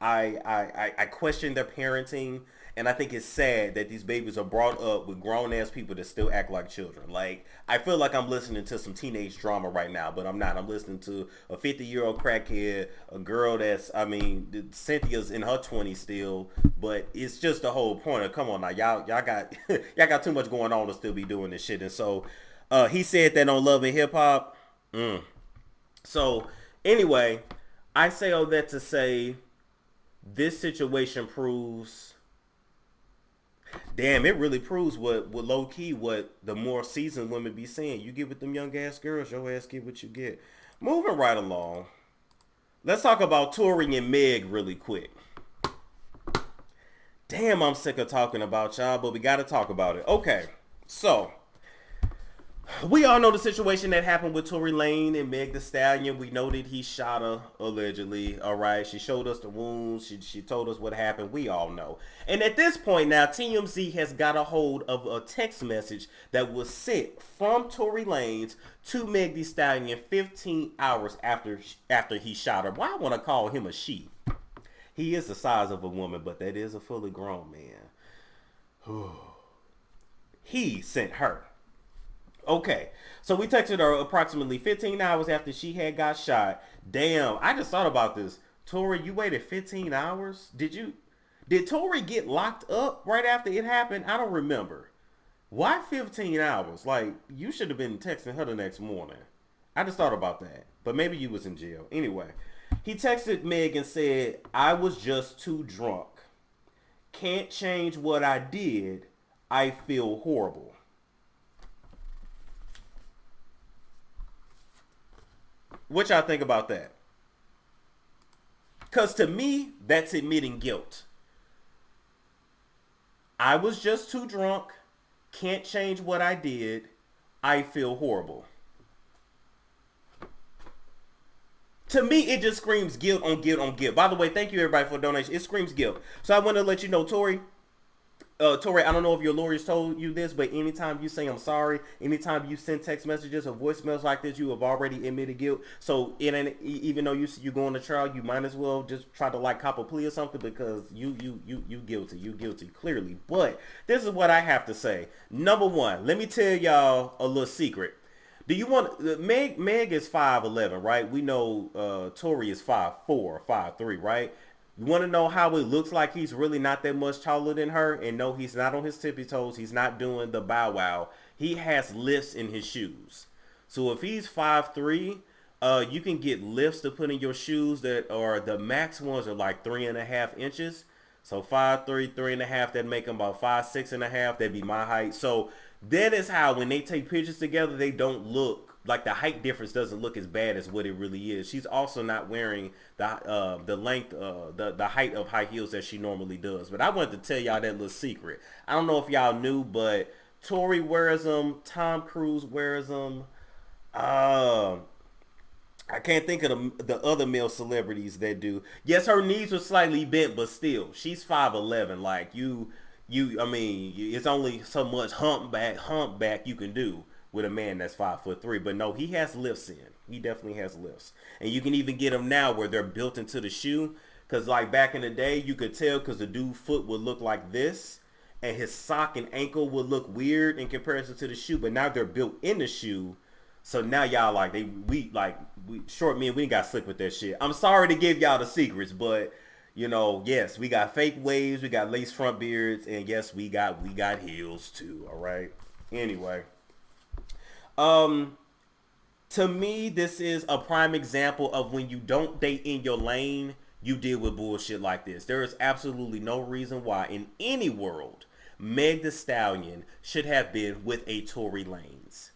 I question their parenting, and I think it's sad that these babies are brought up with grown-ass people that still act like children. Like, I feel like I'm listening to some teenage drama right now, but I'm not. I'm listening to a 50-year-old crackhead, a girl Cynthia's in her 20s still, but it's just the whole point of, come on now, y'all got too much going on to still be doing this shit. And so, he said that on Love and Hip Hop. So, anyway, I say all that to say this situation proves, damn, it really proves what low-key, what the more seasoned women be saying. You get with them young-ass girls, your ass get what you get. Moving right along, let's talk about Tory and Meg really quick. Damn, I'm sick of talking about y'all, but we got to talk about it. Okay, so We all know the situation that happened with Tory Lanez and Meg Thee Stallion. We know that he shot her, allegedly. All right. She showed us the wounds. She told us what happened. We all know. And at this point now, TMZ has got a hold of a text message that was sent from Tory Lanez to Meg Thee Stallion 15 hours after he shot her. Why I want to call him a she? He is the size of a woman, but that is a fully grown man. He sent her. Okay, so we texted her approximately 15 hours after she had got shot. Damn, I just thought about this. Tory, you waited 15 hours? Did Tory get locked up right after it happened? I don't remember. Why 15 hours? Like, you should have been texting her the next morning. I just thought about that. But maybe you was in jail. Anyway, he texted Meg and said, I was just too drunk. Can't change what I did. I feel horrible. What y'all think about that? Because to me, that's admitting guilt. I was just too drunk. Can't change what I did. I feel horrible. To me, it just screams guilt on guilt on guilt. By the way, thank you everybody for the donation. It screams guilt. So I want to let you know, Tory, I don't know if your lawyers told you this, but anytime you say I'm sorry, anytime you send text messages or voicemails like this, you have already admitted guilt. So even though you going to trial, you might as well just try to like cop a plea or something, because you guilty clearly. But this is what I have to say. Number one, let me tell y'all a little secret. Do you want Meg is 5'11", right? We know Tory is 5'4", 5'3", right? You want to know how it looks like he's really not that much taller than her? And no, he's not on his tippy toes. He's not doing the bow wow. He has lifts in his shoes. So if he's 5'3", you can get lifts to put in your shoes that are, the max ones are like 3.5 inches. So 5'3", 3.5, that'd make him about 5'6 6.5. That'd be my height. So that is how when they take pictures together, they don't look like, the height difference doesn't look as bad as what it really is. She's also not wearing the length, the height of high heels that she normally does. But I wanted to tell y'all that little secret. I don't know if y'all knew, but Tory wears them. Tom Cruise wears them. I can't think of the other male celebrities that do. Yes, her knees are slightly bent, but still, she's 5'11". Like I mean, it's only so much humpback you can do with a man that's 5'3", but no, he has lifts in. He definitely has lifts, and you can even get them now where they're built into the shoe. Cause like back in the day, you could tell because the dude's foot would look like this, and his sock and ankle would look weird in comparison to the shoe. But now they're built in the shoe, so now y'all like we short men, we ain't got slick with that shit. I'm sorry to give y'all the secrets, but you know, yes, we got fake waves, we got lace front beards, and yes, we got heels too. All right. Anyway. To me, this is a prime example of when you don't date in your lane, you deal with bullshit like this. There is absolutely no reason why in any world Meg Thee Stallion should have been with a Tory Lanez.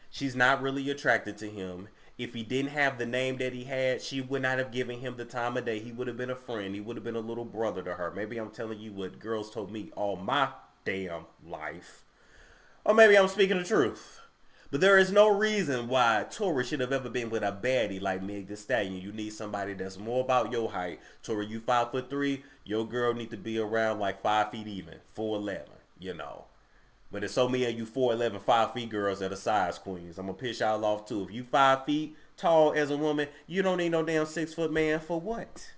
She's not really attracted to him. If he didn't have the name that he had, she would not have given him the time of day. He would have been a friend. He would have been a little brother to her. Maybe I'm telling you what girls told me all my damn life. Or maybe I'm speaking the truth. But there is no reason why Tory should have ever been with a baddie like Meg Thee Stallion. You need somebody that's more about your height. Tory, you 5'3", your girl need to be around like 5 feet even, 4'11", you know. But there's so many of you 4'11", 5 feet girls that are size queens. I'm gonna piss y'all off too. If you 5 feet tall as a woman, you don't need no damn 6 foot man for what?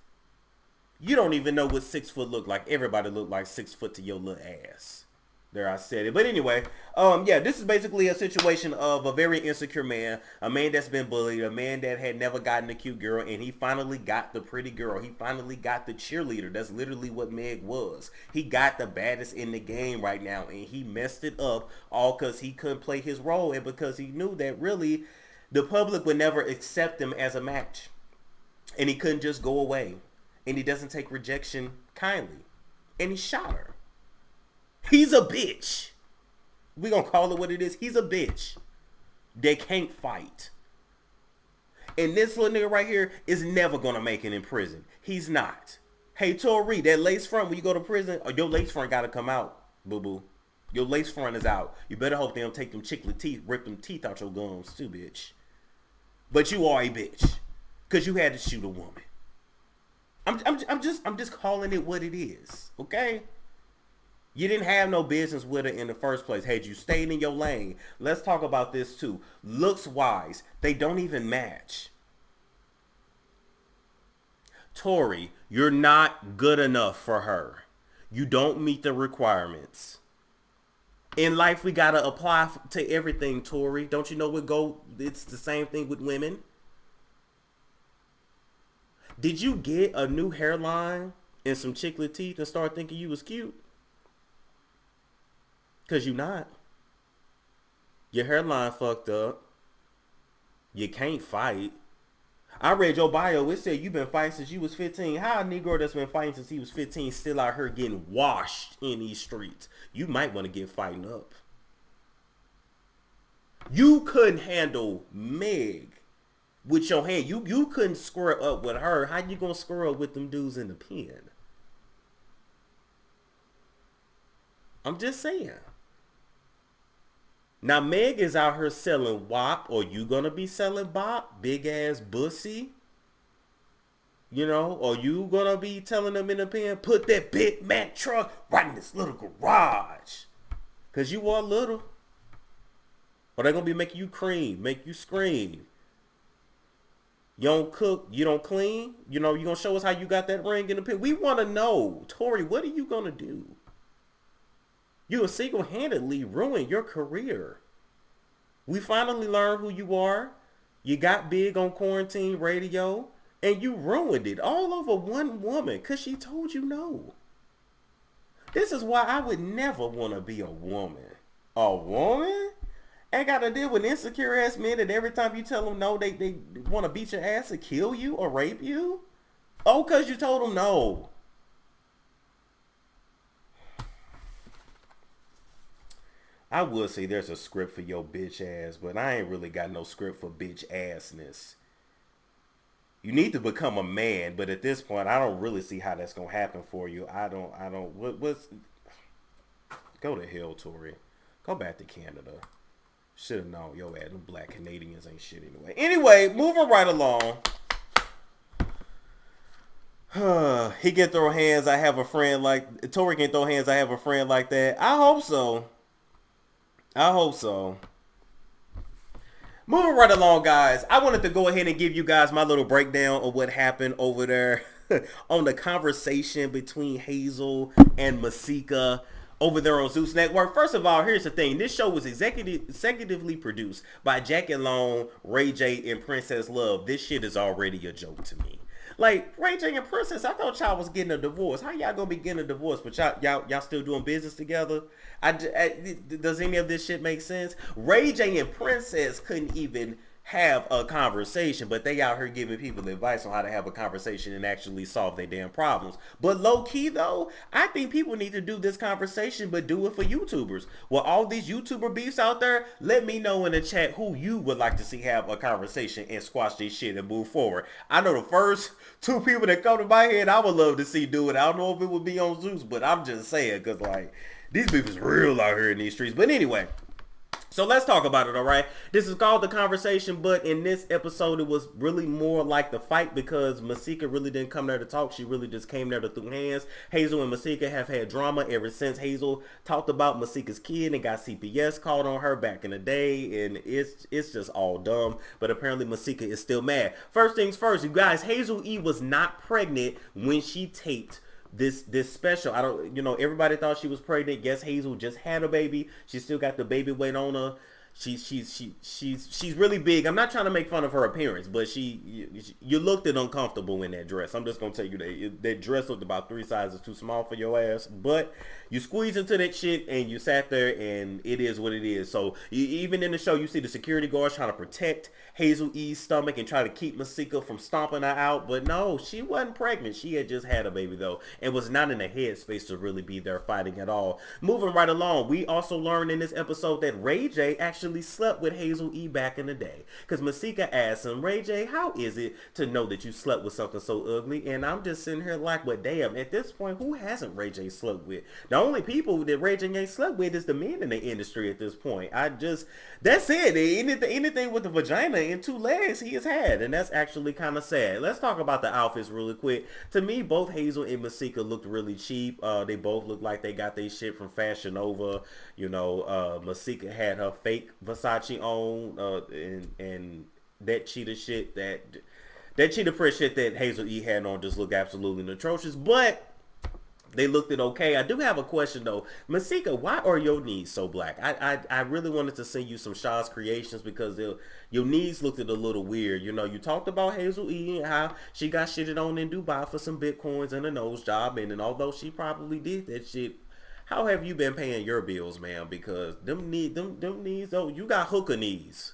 You don't even know what 6 foot look like. Everybody look like 6 foot to your little ass. There, I said it. But anyway, yeah, this is basically a situation of a very insecure man, a man that's been bullied, a man that had never gotten a cute girl, and he finally got the pretty girl. He finally got the cheerleader. That's literally what Meg was. He got the baddest in the game right now, and he messed it up all because he couldn't play his role and because he knew that really the public would never accept him as a match, and he couldn't just go away, and he doesn't take rejection kindly, and he shot her. He's a bitch. We gonna call it what it is. He's a bitch. They can't fight. And this little nigga right here is never gonna make it in prison. He's not. Hey, Tory, that lace front when you go to prison, or your lace front gotta come out, boo-boo. Your lace front is out. You better hope they don't take them chiclet teeth, rip them teeth out your gums too, bitch. But you are a bitch. Because you had to shoot a woman. I'm just calling it what it is. Okay? You didn't have no business with her in the first place. Had you stayed in your lane, let's talk about this too. Looks wise, they don't even match. Tory, you're not good enough for her. You don't meet the requirements. In life, we gotta apply to everything, Tory. Don't you know it's the same thing with women? Did you get a new hairline and some chiclet teeth and start thinking you was cute? Because you not. Your hairline fucked up. You can't fight. I read your bio. It said you've been fighting since you was 15. How a Negro that's been fighting since he was 15 still out here getting washed in these streets? You might want to get fighting up. You couldn't handle Meg with your hand. You couldn't square up with her. How you gonna square up with them dudes in the pen? I'm just saying. Now, Meg is out here selling WAP, or you gonna be selling BOP, big ass bussy? You know, or you gonna be telling them in the pen, put that big Mack truck right in this little garage? Cause you are little. Or they gonna be making you cream, make you scream. You don't cook, you don't clean. You know, you gonna show us how you got that ring in the pen. We wanna know, Tory, what are you gonna do? You will single-handedly ruin your career. We finally learned who you are. You got big on quarantine radio, and you ruined it all over one woman because she told you no. This is why I would never want to be a woman. A woman? Ain't got to deal with insecure ass men that every time you tell them no, they want to beat your ass and kill you or rape you? Oh, because you told them no. I would say there's a script for your bitch ass, but I ain't really got no script for bitch assness. You need to become a man, but at this point, I don't really see how that's gonna happen for you. Go to hell, Tory. Go back to Canada. Should have known your ass. Them black Canadians ain't shit anyway. Anyway, moving right along. He can throw hands. I have a friend like Tory can throw hands. I have a friend like that. I hope so. I hope so. Moving right along, guys. I wanted to go ahead and give you guys my little breakdown of what happened over there on the conversation between Hazel and M.C.C over there on Zeus Network. First of all, here's the thing. This show was executively produced by Jack and Long, Ray J, and Princess Love. This shit is already a joke to me. Like, Ray J and Princess, I thought y'all was getting a divorce. How y'all gonna be getting a divorce, but y'all still doing business together? Does any of this shit make sense? Ray J and Princess couldn't even have a conversation, but they out here giving people advice on how to have a conversation and actually solve their damn problems. But low key though, I think people need to do this conversation, but do it for YouTubers. Well, all these YouTuber beefs out there, let me know in the chat who you would like to see have a conversation and squash this shit and move forward. I know the first two people that come to my head I would love to see do it. I don't know if it would be on Zeus, but I'm just saying, because like, these beef is real out here in these streets. But anyway, so let's talk about it, all right? This is called The Conversation, but in this episode, it was really more like the fight because M.C.C really didn't come there to talk. She really just came there to throw hands. Hazel and M.C.C have had drama ever since Hazel talked about M.C.C.'s kid and got CPS called on her back in the day, and it's just all dumb. But apparently M.C.C is still mad. First things first, you guys, Hazel E was not pregnant when she taped this special. I don't, everybody thought she was pregnant. Guess Hazel just had a baby. She still got the baby weight on her. She's really big. I'm not trying to make fun of her appearance, but you looked uncomfortable in that dress. I'm just gonna tell you that dress looked about 3 sizes too small for your ass. But you squeezed into that shit and you sat there, and it is what it is. So even in the show, you see the security guards trying to protect Hazel E's stomach and try to keep M.C.C from stomping her out. But no, she wasn't pregnant. She had just had a baby though, and was not in a headspace to really be there fighting at all. Moving right along, we also learned in this episode that Ray J actually actually slept with Hazel E back in the day. Because Masika asked him, Ray J, how is it to know that you slept with something so ugly? And I'm just sitting here like, well, damn, at this point, who hasn't Ray J slept with? The only people that Ray J ain't slept with is the men in the industry at this point. That's it. Anything with a vagina and 2 legs he has had. And that's actually kind of sad. Let's talk about the outfits really quick. To me, both Hazel and Masika looked really cheap. They both looked like they got their shit from Fashion Nova. You know, Masika had her fake Versace on, and that cheetah shit, that cheetah print shit that Hazel E had on just looked absolutely atrocious. But they looked it okay. I do have a question though. Masika, why are your knees so black? I really wanted to send you some Shaw's creations because your knees looked a little weird. You know, you talked about Hazel E and how she got shitted on in Dubai for some Bitcoins and a nose job. And although she probably did that shit, how have you been paying your bills, man? Because them knees, though, you got hooker knees.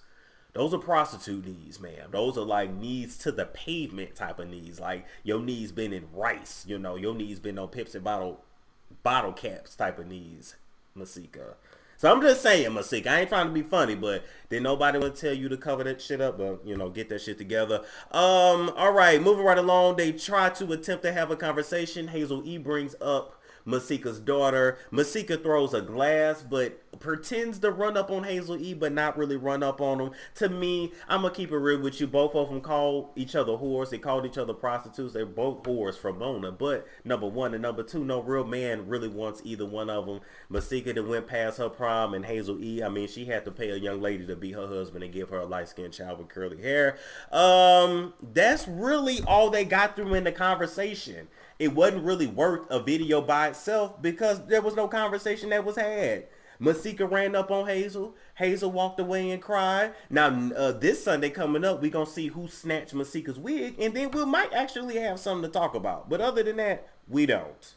Those are prostitute knees, man. Those are like knees to the pavement type of knees. Like your knees been in rice, you know. Your knees been on Pepsi bottle caps type of knees, Masika. So I'm just saying, Masika. I ain't trying to be funny, but did nobody want to tell you to cover that shit up? But, you know, get that shit together. All right, moving right along. They try to attempt to have a conversation. Hazel E brings up Masika's daughter. Masika throws a glass, but pretends to run up on Hazel E, but not really run up on them. To me, I'm gonna keep it real with you. Both of them called each other whores. They called each other prostitutes. They're both whores for Mona. But number one and number two, no real man really wants either one of them. Masika that went past her prime, and Hazel E, I mean, she had to pay a young lady to be her husband and give her a light-skinned child with curly hair. That's really all they got through in the conversation. It wasn't really worth a video by itself because there was no conversation that was had. Masika ran up on Hazel. Hazel walked away and cried. Now, this Sunday coming up, we're going to see who snatched Masika's wig, and then we might actually have something to talk about. But other than that, we don't.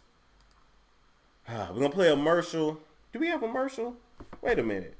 We're going to play a commercial. Do we have a commercial? Wait a minute.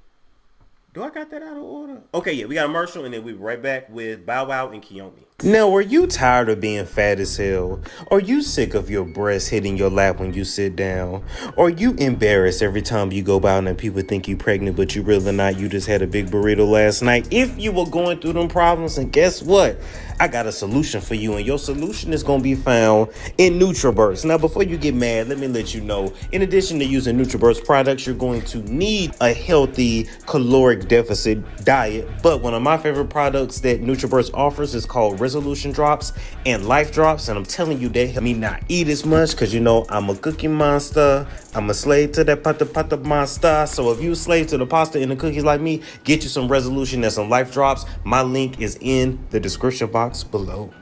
Do I got that out of order? Okay, yeah, we got a commercial, and then we'll be right back with Bow Wow and Kiomi. Now, are you tired of being fat as hell? Are you sick of your breasts hitting your lap when you sit down? Are you embarrassed every time you go out and people think you pregnant, but you really not? You just had a big burrito last night. If you were going through them problems, and guess what? I got a solution for you, and your solution is going to be found in NUTRABURST. Now, before you get mad, let me let you know, in addition to using NUTRABURST products, you're going to need a healthy caloric deficit diet. But one of my favorite products that NUTRABURST offers is called Resolution Drops and Life Drops. And I'm telling you, they help me not eat as much because, you know, I'm a cookie monster. I'm a slave to that pata monster. So if you a slave to the pasta and the cookies like me, get you some Resolution and some Life Drops. My link is in the description box below.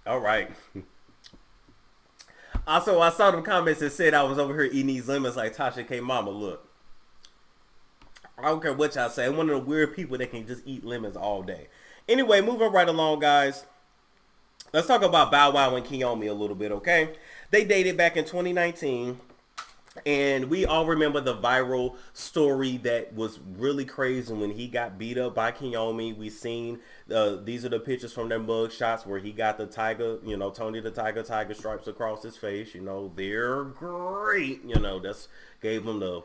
All right. Also, I saw them comments that said I was over here eating these lemons like Tasha K. Mama. Look, I don't care what y'all say. I'm one of the weird people that can just eat lemons all day. Anyway, moving right along, guys. Let's talk about Bow Wow and Kiomi a little bit, okay? They dated back in 2019. And we all remember the viral story that was really crazy when he got beat up by Kiomi. We seen these are the pictures from their mug shots where he got the tiger, you know, Tony the tiger stripes across his face. You know, they're great. You know, that's gave him the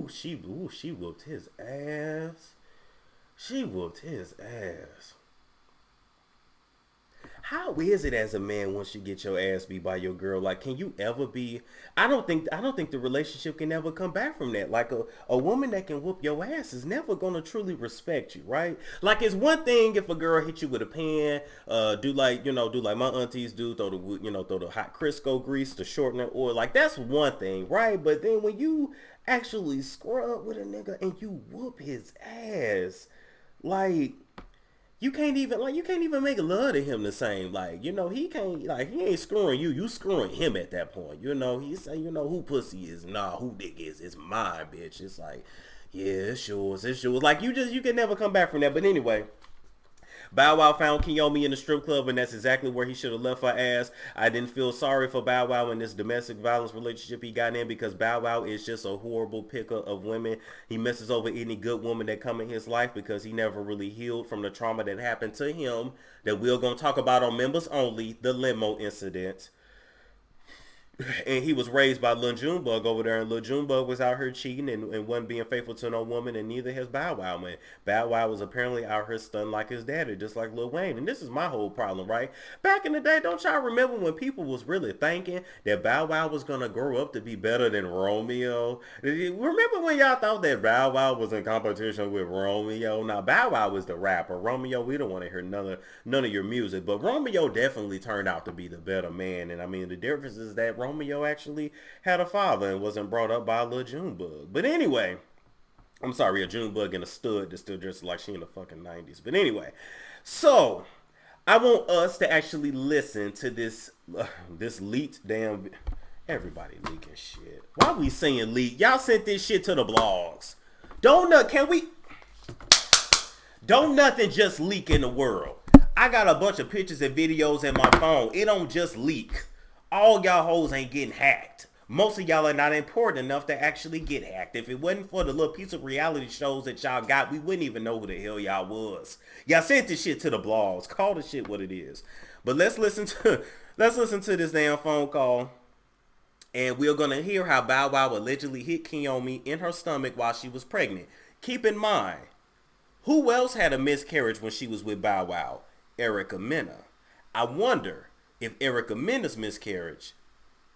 she whooped his ass. She whooped his ass. How is it as a man once you get your ass beat by your girl? Like, can you ever be? I don't think the relationship can ever come back from that. Like a woman that can whoop your ass is never gonna truly respect you, right? Like, it's one thing if a girl hit you with a pan, do like my aunties do, throw the hot Crisco grease, the shortening oil. Like, that's one thing, right? But then when you actually scrub with a nigga and you whoop his ass, like. You can't even make love to him the same. Like, you know, he ain't screwing you. You screwing him at that point. You know, he say, you know, who pussy is, who dick is, it's mine, bitch. It's like, yeah, it's yours. Like, you can never come back from that. But anyway, Bow Wow found Kiomi in the strip club, and that's exactly where he should have left her ass. I didn't feel sorry for Bow Wow in this domestic violence relationship he got in because Bow Wow is just a horrible picker of women. He messes over any good woman that come in his life because he never really healed from the trauma that happened to him that we're going to talk about on Members Only, the limo incident. And he was raised by Lil Junebug over there, and Lil Junebug was out here cheating and wasn't being faithful to no woman, and neither has Bow Wow, man. Bow Wow was apparently out here stunned like his daddy, just like Lil Wayne. And this is my whole problem, right? Back in the day, don't y'all remember when people was really thinking that Bow Wow was gonna grow up to be better than Romeo? Remember when y'all thought that Bow Wow was in competition with Romeo? Now Bow Wow was the rapper. Romeo, we don't want to hear none of your music, but Romeo definitely turned out to be the better man. And I mean, the difference is that Romeo actually had a father and wasn't brought up by a little Junebug. But anyway, I'm sorry, a Junebug and a stud that still dressed like she in the fucking 90s. But anyway, so I want us to actually listen to this leaked damn. Everybody leaking shit. Why we saying leak? Y'all sent this shit to the blogs. Don't nothing just leak in the world. I got a bunch of pictures and videos in my phone. It don't just leak. All y'all hoes ain't getting hacked. Most of y'all are not important enough to actually get hacked. If it wasn't for the little piece of reality shows that y'all got, we wouldn't even know who the hell y'all was. Y'all sent this shit to the blogs. Call the shit what it is. But let's listen to this damn phone call. And we're gonna hear how Bow Wow allegedly hit Kiomi in her stomach while she was pregnant. Keep in mind, who else had a miscarriage when she was with Bow Wow? Erica Mena. I wonder if Erica Mena's miscarriage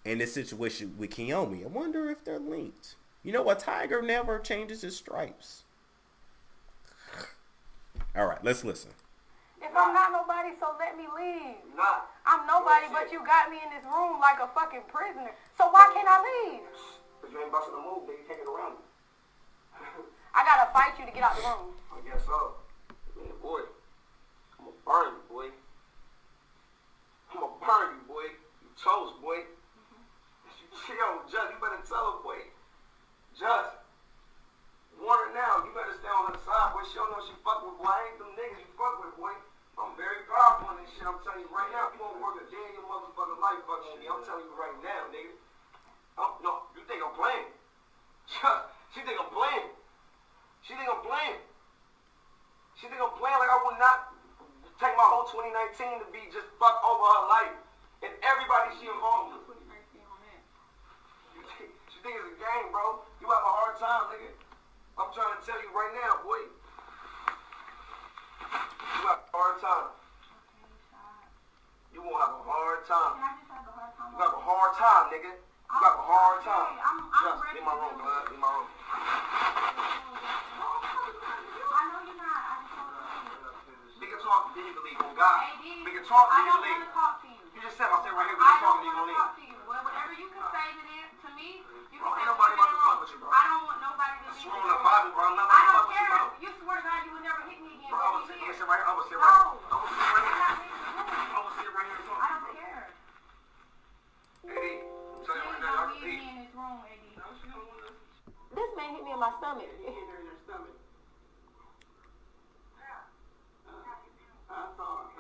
and this situation with Kiomi, I wonder if they're linked. You know, a tiger never changes his stripes. All right, let's listen. If I'm not nobody, so let me leave. I'm nobody, but you got me in this room like a fucking prisoner. So why can't I leave? Because you ain't busting the move, then you can't get around me. I gotta fight you to get out the room. I guess so. Man, boy, I'm gonna burn you, boy. I'm gonna burn you, boy. You toast, boy. Yo, Just, you better tell her, boy. Just, warn her now. You better stay on her side, boy. She don't know she fuck with, boy. I ain't them niggas you fuck with, boy. I'm very powerful in this shit. I'm telling you right now. If you won't work a day in your motherfucking life fucking with me, I'm telling you right now, nigga. No, you think I'm playing? She think I'm playing. She think I'm playing. She think I'm playing like I would not take my whole 2019 to be just fuck over her life. And everybody she involved with. She think it's a game, bro. You have a hard time, nigga. I'm trying to tell you right now, boy. You have a hard time. You won't have a hard time. You have a hard time, nigga. You have a hard time. Just in my room, blood. In my room. We can talk, then you can leave. On God. We can talk, then you can leave. You just said, I'll stay right here. We can talk, then you can leave. Whatever you can say to me, you Bro, can ain't say nobody about to fuck with you, bro. I don't want nobody to That's be wrong with the Bible, bro. I'm not I gonna fuck don't with you, care. bro. You swear to God you would never hit me again. Bro, I'm gonna sit right here. I'm gonna sit No. right here. I'm gonna sit right here. I'm I'm gonna sit right here and talk. I don't care. Eddie, I'm telling you right Please now, don't y'all leave can me in this room, Eddie. No, she don't want to. This man hit me in my stomach. He hit her in her stomach. I saw it.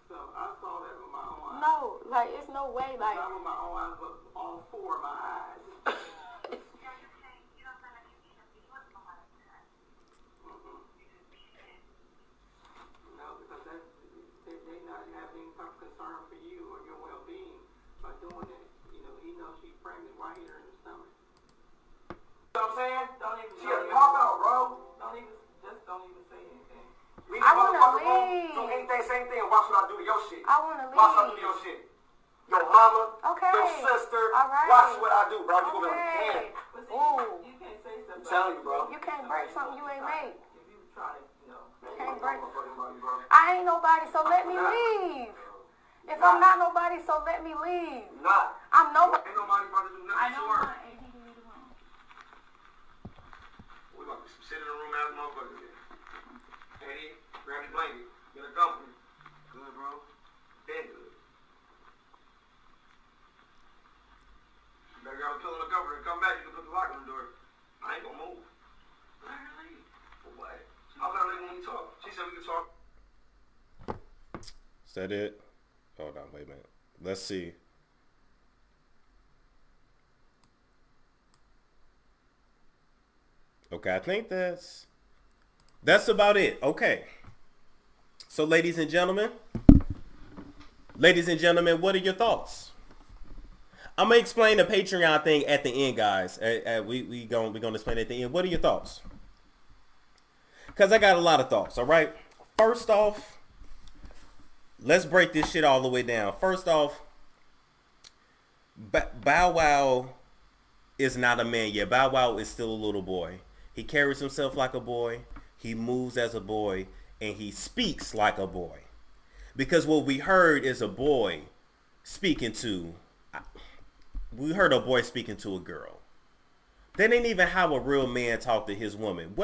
So I saw that with my own eyes. No, like it's no way, like. Not with my own eyes, but all four of my eyes. No, because they not having some concern for you or your well-being by doing that. You know, he knows she's pregnant. Why hit her in the stomach? You know what I'm saying? Don't even. She a cop out, bro. Don't even say anything. I wanna leave. Do anything, same thing, and watch what I do to your shit. I wanna leave. Watch what I do to your shit. Your mama, Okay. your sister. All right. Watch what I do, bro. You gonna be like, Okay. damn. Ooh. You can't say something. I'm telling you, bro. You can't break something you ain't made. If you try to, you know, Can't break. bro. I ain't nobody, so let me leave. If I'm not nobody, so let me leave. Not. I'm nobody. Ain't nobody about to do nothing I to don't her. want Eddie to leave the room. We about to sit in the room as motherfuckers here. Eddie, grab your blanket. Get a company. Good, bro. Dead good. You better grab a pillow and a cover and come back. You can put the lock on the door. I ain't gonna move. Let her leave. For what? I'll let her leave when we talk. She said we could talk. Is that it? Hold on, wait a minute. Let's see. Okay, I think that's about it. Okay. So, ladies and gentlemen, what are your thoughts? I'm gonna explain the Patreon thing at the end, guys. We gonna explain it at the end. What are your thoughts? Because I got a lot of thoughts. All right. First off, let's break this shit all the way down. First off, Bow Wow is not a man yet. Bow Wow is still a little boy. He carries himself like a boy. He moves as a boy, and he speaks like a boy. Because what we heard is a boy speaking to. We heard a boy speaking to a girl. That ain't even how a real man talk to his woman.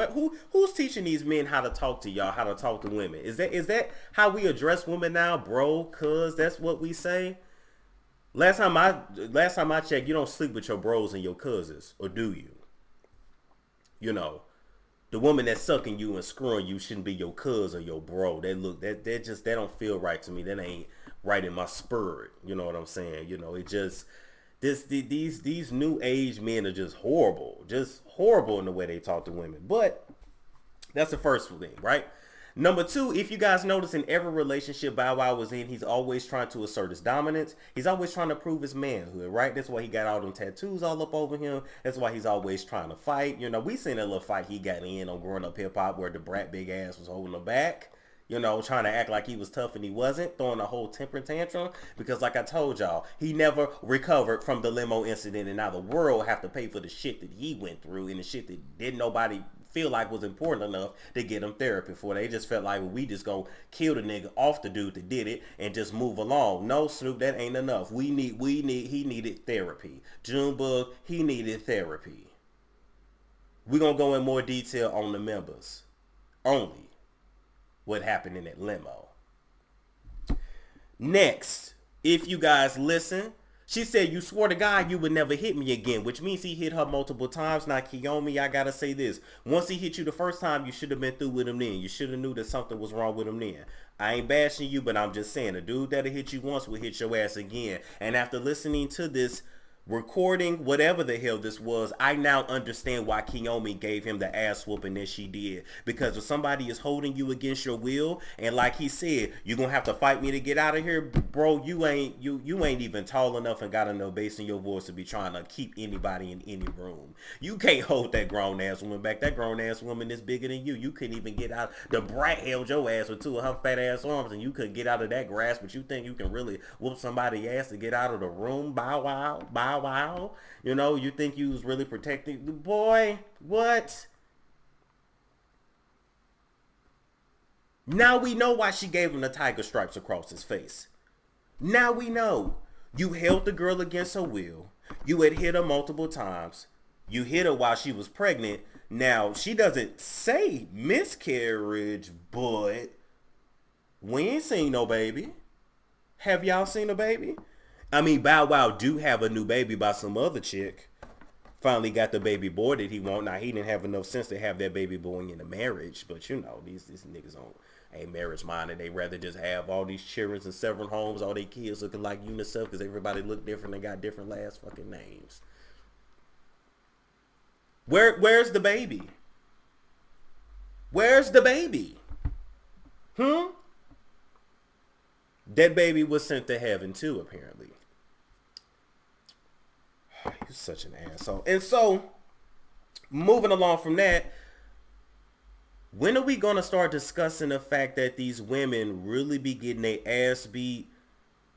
Who's teaching these men how to talk to y'all, how to talk to women? Is that how we address women now, bro? Cuz that's what we say. Last time I checked, you don't sleep with your bros and your cousins, or do you? You know, the woman that's sucking you and screwing you shouldn't be your cuz or your bro. That don't feel right to me. That ain't right in my spirit. You know what I'm saying? You know, it just these new age men are just horrible in the way they talk to women. But that's the first thing, right? Number two, if you guys notice, in every relationship Bow Wow was in, he's always trying to assert his dominance. He's always trying to prove his manhood, right? That's why he got all them tattoos all up over him. That's why he's always trying to fight. You know, we seen that little fight he got in on Growing Up Hip Hop where the brat big ass was holding him back. You know, trying to act like he was tough and he wasn't, throwing a whole temper tantrum. Because like I told y'all, he never recovered from the limo incident, and now the world have to pay for the shit that he went through and the shit that didn't nobody feel like was important enough to get him therapy for. They just felt like, well, we just gonna kill the nigga off the dude that did it and just move along. No, Snoop, that ain't enough. He needed therapy. Junebug, he needed therapy. We're gonna go in more detail on the members only. What happened in that limo. Next, if you guys listen, she said, you swore to God you would never hit me again, which means he hit her multiple times. Now, Kiomi, I gotta say this. Once he hit you the first time, you should have been through with him then. You should have knew that something was wrong with him then. I ain't bashing you, but I'm just saying, a dude that'll hit you once will hit your ass again. And after listening to this recording, whatever the hell this was, I now understand why Kiomi gave him the ass whooping that she did. Because if somebody is holding you against your will, and like he said, you're gonna have to fight me to get out of here, bro, you ain't even tall enough and got enough bass in your voice to be trying to keep anybody in any room. You can't hold that grown ass woman back. That grown ass woman is bigger than you. You couldn't even get out. The brat held your ass with two of her fat ass arms, and you couldn't get out of that grasp. But you think you can really whoop somebody's ass to get out of the room? Bow wow, bow wow. You know, you think you was really protecting the boy? What? Now we know why she gave him the tiger stripes across his face. Now we know. You held the girl against her will. You had hit her multiple times. You hit her while she was pregnant. Now, she doesn't say miscarriage, but we ain't seen no baby. Have y'all seen a baby? I mean, Bow Wow do have a new baby by some other chick. Finally got the baby boy that he want. Now, he didn't have enough sense to have that baby boy in a marriage. But, you know, these niggas ain't marriage minded. They rather just have all these children in several homes, all their kids looking like UNICEF because everybody look different and got different last fucking names. Where's the baby? Where's the baby? That baby was sent to heaven too, apparently. You're such an asshole. And so, moving along from that, when are we going to start discussing the fact that these women really be getting their ass beat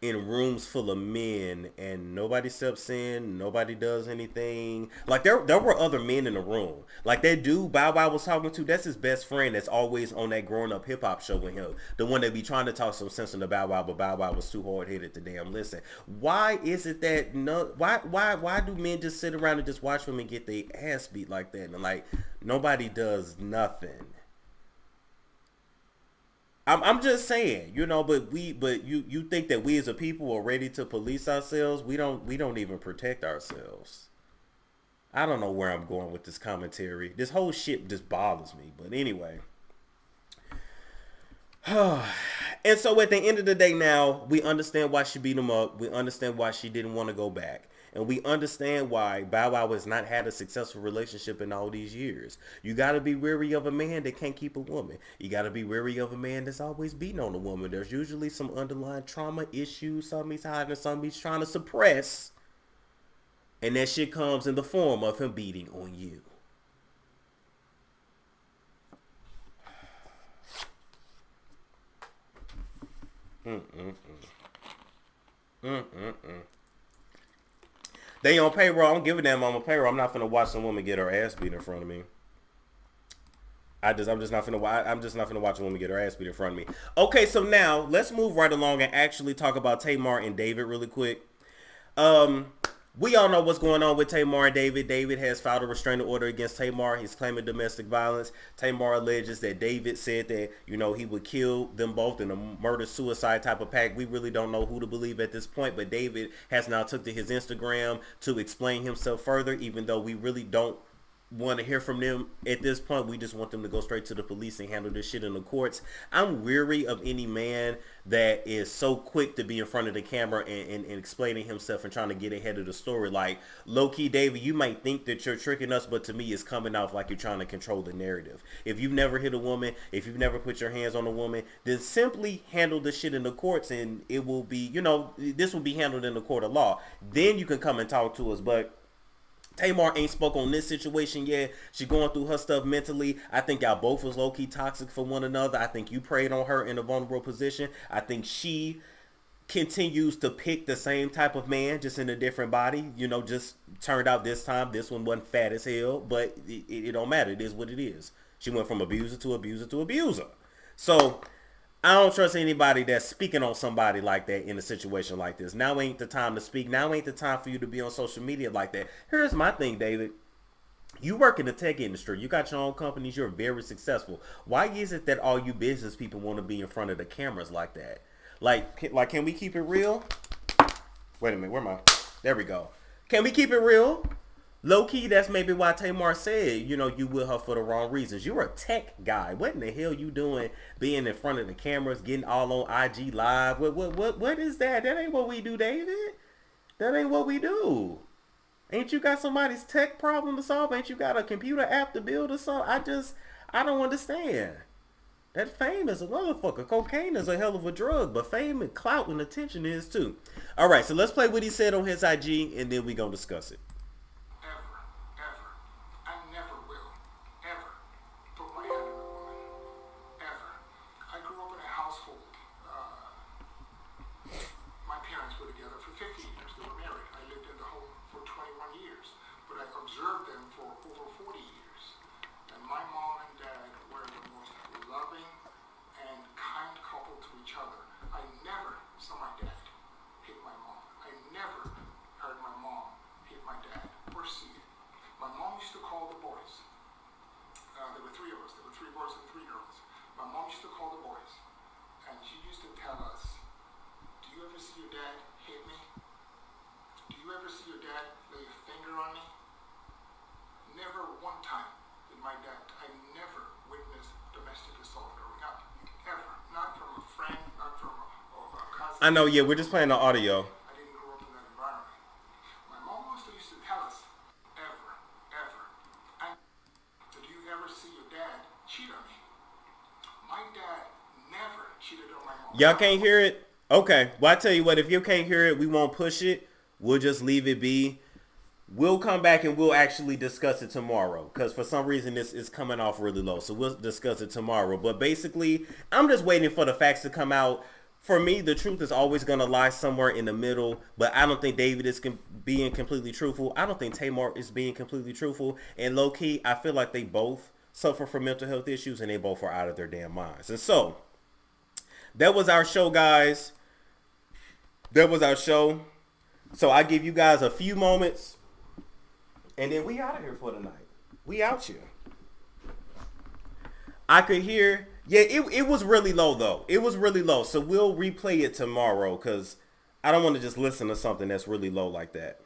in rooms full of men and nobody steps in, nobody does anything? Like, there were other men in the room. Like, that dude Bow Wow was talking to, that's his best friend that's always on that Growing Up Hip Hop show with him. The one that be trying to talk some sense into Bow Wow, but Bow Wow was too hard-headed to damn listen. Why is it that, why do men just sit around and just watch women get their ass beat like that? And, like, nobody does nothing. I'm just saying, you know, but you think that we as a people are ready to police ourselves? We don't even protect ourselves. I don't know where I'm going with this commentary. This whole shit just bothers me. But anyway. And so at the end of the day now, we understand why she beat him up. We understand why she didn't want to go back. And we understand why Bow Wow has not had a successful relationship in all these years. You got to be wary of a man that can't keep a woman. You got to be wary of a man that's always beating on a woman. There's usually some underlying trauma issues, something he's hiding, something he's trying to suppress. And that shit comes in the form of him beating on you. They on payroll. I don't give a damn on payroll. I'm not finna watch some woman get her ass beat in front of me. I'm just not finna watch a woman get her ass beat in front of me. Okay, so now let's move right along and actually talk about Tamar and David really quick. We all know what's going on with Tamar and David. David has filed a restraining order against Tamar. He's claiming domestic violence. Tamar alleges that David said that, you know, he would kill them both in a murder-suicide type of pact. We really don't know who to believe at this point, but David has now took to his Instagram to explain himself further, even though we really don't want to hear from them at this point. We just want them to go straight to the police and handle this shit in the courts. I'm weary of any man that is so quick to be in front of the camera and explaining himself and trying to get ahead of the story. Like, low-key, David, you might think that you're tricking us, but to me it's coming off like you're trying to control the narrative. If you've never hit a woman, if you've never put your hands on a woman, then simply handle this shit in the courts, and it will be, you know, this will be handled in the court of law. Then you can come and talk to us. But Tamar ain't spoke on this situation yet. She going through her stuff mentally. I think y'all both was low-key toxic for one another. I think you preyed on her in a vulnerable position. I think she continues to pick the same type of man, just in a different body. You know, just turned out this time, this one wasn't fat as hell, but it don't matter. It is what it is. She went from abuser to abuser to abuser. So I don't trust anybody that's speaking on somebody like that in a situation like this. Now ain't the time to speak. Now ain't the time for you to be on social media like that. Here's my thing, David. You work in the tech industry. You got your own companies. You're very successful. Why is it that all you business people want to be in front of the cameras like that? Like, can we keep it real? Wait a minute. Where am I? There we go. Can we keep it real? Low key, that's maybe why Tamar said, you know, you with her for the wrong reasons. You're a tech guy. What in the hell you doing being in front of the cameras, getting all on IG Live? What is that? That ain't what we do, David. That ain't what we do. Ain't you got somebody's tech problem to solve? Ain't you got a computer app to build or something? I don't understand. That fame is a motherfucker. Cocaine is a hell of a drug, but fame and clout and attention is too. All right, so let's play what he said on his IG, and then we gonna discuss it. I know, yeah, we're just playing the audio. I didn't grow up in that environment. My mom used to tell us, did you ever see your dad cheat on me? My dad never cheated on my mom. Y'all can't hear it? Okay. Well, I tell you what, if you can't hear it, we won't push it. We'll just leave it be. We'll come back and we'll actually discuss it tomorrow, because for some reason this is coming off really low. So we'll discuss it tomorrow. But basically, I'm just waiting for the facts to come out. For me, the truth is always going to lie somewhere in the middle, but I don't think David is being completely truthful. I don't think Tamar is being completely truthful. And low-key, I feel like they both suffer from mental health issues, and they both are out of their damn minds. And so, that was our show, guys. That was our show. So I give you guys a few moments, and then we out of here for the night. We out here. I could hear... Yeah, it was really low, though. It was really low. So we'll replay it tomorrow, because I don't want to just listen to something that's really low like that.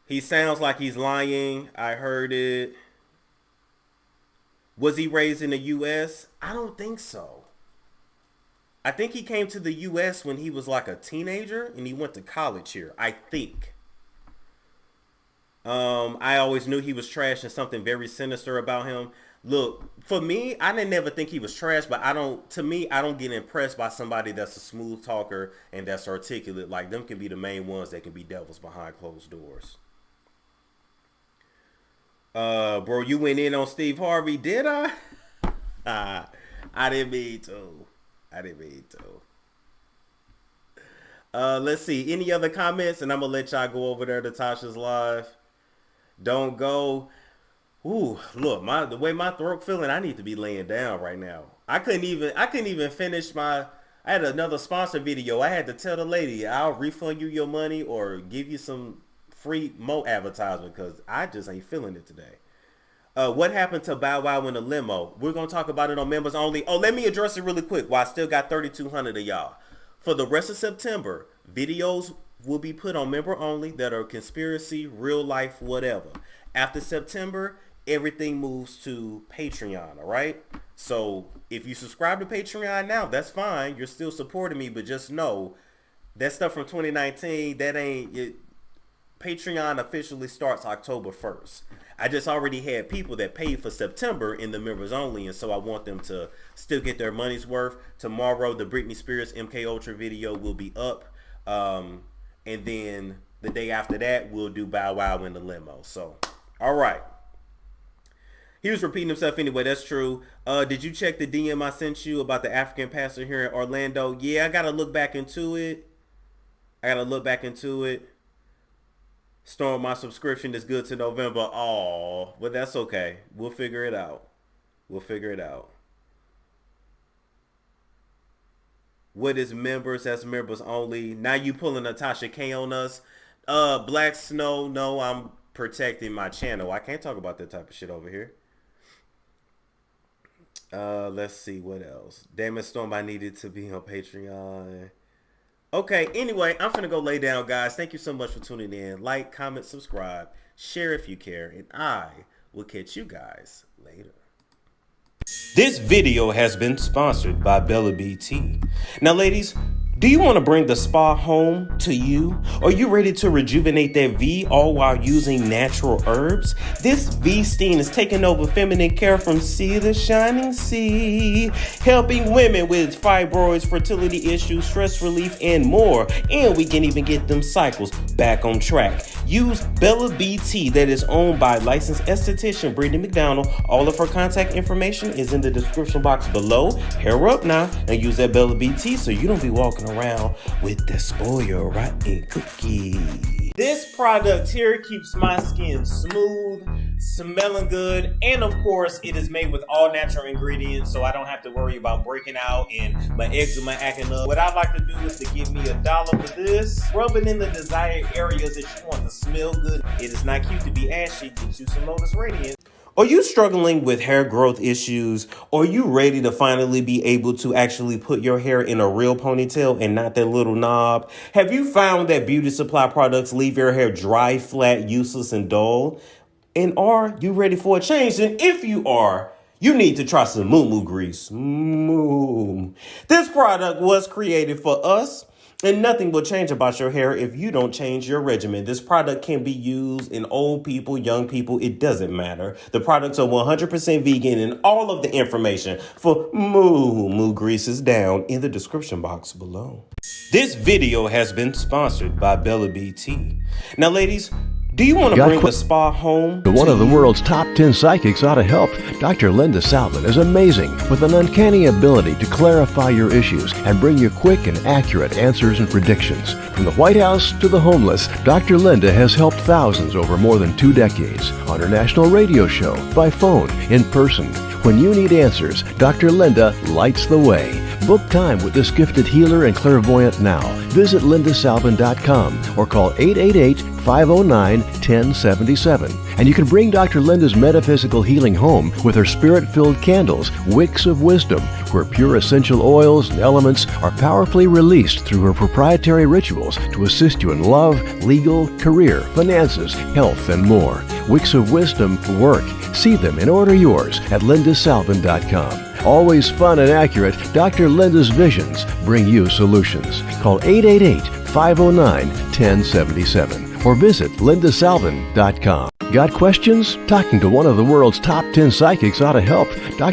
He sounds like he's lying. I heard it. Was he raised in the U.S.? I don't think so. I think he came to the U.S. when he was like a teenager, and he went to college here, I think. I always knew he was trash and something very sinister about him. Look, for me, I didn't never think he was trash, but I don't get impressed by somebody that's a smooth talker and that's articulate. Like, them can be the main ones that can be devils behind closed doors. Bro, you went in on Steve Harvey, did I? I didn't mean to. Let's see. Any other comments? And I'm going to let y'all go over there to Tasha's live. Don't go. Ooh, look, the way my throat feeling, I need to be laying down right now. I couldn't even finish I had another sponsor video. I had to tell the lady, I'll refund you your money or give you some free Mo advertisement because I just ain't feeling it today. What happened to Bow Wow in the limo? We're going to talk about it on members only. Oh, let me address it really quick while I still got 3,200 of y'all. For the rest of September, videos will be put on member only that are conspiracy, real life, whatever. After September, everything moves to Patreon, all right? So if you subscribe to Patreon now, that's fine. You're still supporting me, but just know that stuff from 2019, that ain't it. Patreon officially starts October 1st. I just already had people that paid for September in the members only, and so I want them to still get their money's worth. Tomorrow, the Britney Spears MK Ultra video will be up, and then the day after that, we'll do Bow Wow in the limo. So, all right. He was repeating himself anyway. That's true. Did you check the DM I sent you about the African pastor here in Orlando? Yeah, I got to look back into it. Storm, my subscription is good to November. Oh, but that's okay. We'll figure it out. What is members? That's members only. Now you pulling Natasha K on us. Black Snow, no, I'm protecting my channel. I can't talk about that type of shit over here. Let's see what else. Damn it, Storm, I needed to be on Patreon. Okay, anyway, I'm finna go lay down, guys. Thank you so much for tuning in. Like, comment, subscribe, share if you care, and I will catch you guys later. This video has been sponsored by Bella BT. Now, ladies, do you want to bring the spa home to you? Are you ready to rejuvenate that V all while using natural herbs? This V steam is taking over feminine care from sea to shining sea, helping women with fibroids, fertility issues, stress relief, and more. And we can even get them cycles back on track. Use Bella BT, that is owned by licensed esthetician Brittany McDonald. All of her contact information is in the description box below. Hair her up now and use that Bella BT so you don't be walking around with the spoil rotten cookie. This product here keeps my skin smooth, smelling good, and of course it is made with all natural ingredients, so I don't have to worry about breaking out and my eczema acting up. What I'd like to do is to give me $1 for this. Rub it in the desired areas that you want to smell good. It is not cute to be ashy. Get you some Lotus Radiant. Are you struggling with hair growth issues? Are you ready to finally be able to actually put your hair in a real ponytail and not that little knob? Have you found that beauty supply products leave your hair dry, flat, useless, and dull? And are you ready for a change? And if you are, you need to try some Moo Moo Grease. This product was created for us. And nothing will change about your hair if you don't change your regimen. This product can be used in old people, young people. It doesn't matter. The products are 100% vegan, and all of the information for Moo Moo Grease is down in the description box below. This video has been sponsored by Bella BT. Now, ladies, do you want to bring the spa home? One of the world's top 10 psychics ought to help. Dr. Linda Salvin is amazing with an uncanny ability to clarify your issues and bring you quick and accurate answers and predictions. From the White House to the homeless, Dr. Linda has helped thousands over more than 2 decades on her national radio show, by phone, in person. When you need answers, Dr. Linda lights the way. Book time with this gifted healer and clairvoyant now. Visit lindasalvin.com or call 888-509-1077. And you can bring Dr. Linda's metaphysical healing home with her spirit-filled candles, Wicks of Wisdom, where pure essential oils and elements are powerfully released through her proprietary rituals to assist you in love, legal, career, finances, health, and more. Wicks of Wisdom work. See them and order yours at lindasalvin.com. Always fun and accurate, Dr. Linda's visions bring you solutions. Call 888-509-1077 or visit lindasalvin.com. Got questions? Talking to one of the world's top 10 psychics ought to help. Dr.